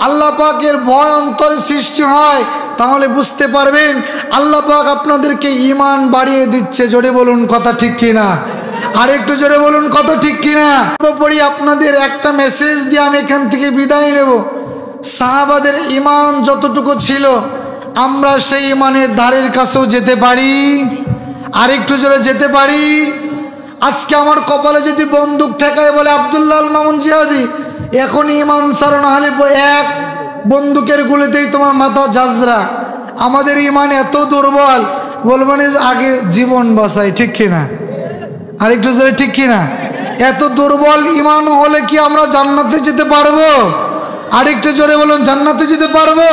আল্লাহ পাকের ভয় অন্তরে সৃষ্টি হয়, তাহলে বুঝতে পারবেন আল্লাহ পাক আপনাদেরকে ঈমান বাড়িয়ে দিচ্ছে। জোরে বলুন কথা ঠিক কিনা? আর একটু জোরে বলুন কথা ঠিক কিনা? পড়ি আপনাদের একটা মেসেজ দিয়ে আমি এখান থেকে বিদায় নেব। সাহাবাদের ঈমান যতটুকু ছিল আমরা সেই ঈমানের ধারের কাছেও যেতে পারি? আর একটু জোরে যেতে পারি? আজকে আমার কপালে যদি বন্দুক ঠেকায় বলে আব্দুল্লাহ আল মামুন জিহাদি এখন ঈমান ছাড়ো, না হলে এক বন্দুকের গুলিতেই তোমার মাথা ঝাঁঝরা, আমাদের ঈমান এত দুর্বল, বলবেন আগে জীবন বাঁচাই, ঠিক কিনা? আর একটু জোরে ঠিক কিনা? এত দুর্বল ঈমান হলে কি আমরা জান্নাতে যেতে পারবো? আর একটু জোরে বলুন, জান্নাতে যেতে পারবো?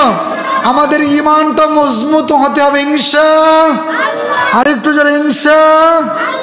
আমাদের ঈমানটা মজবুত হতে হবে ইনশাআল্লাহ। আর একটু জোরে ইনশাআল্লাহ।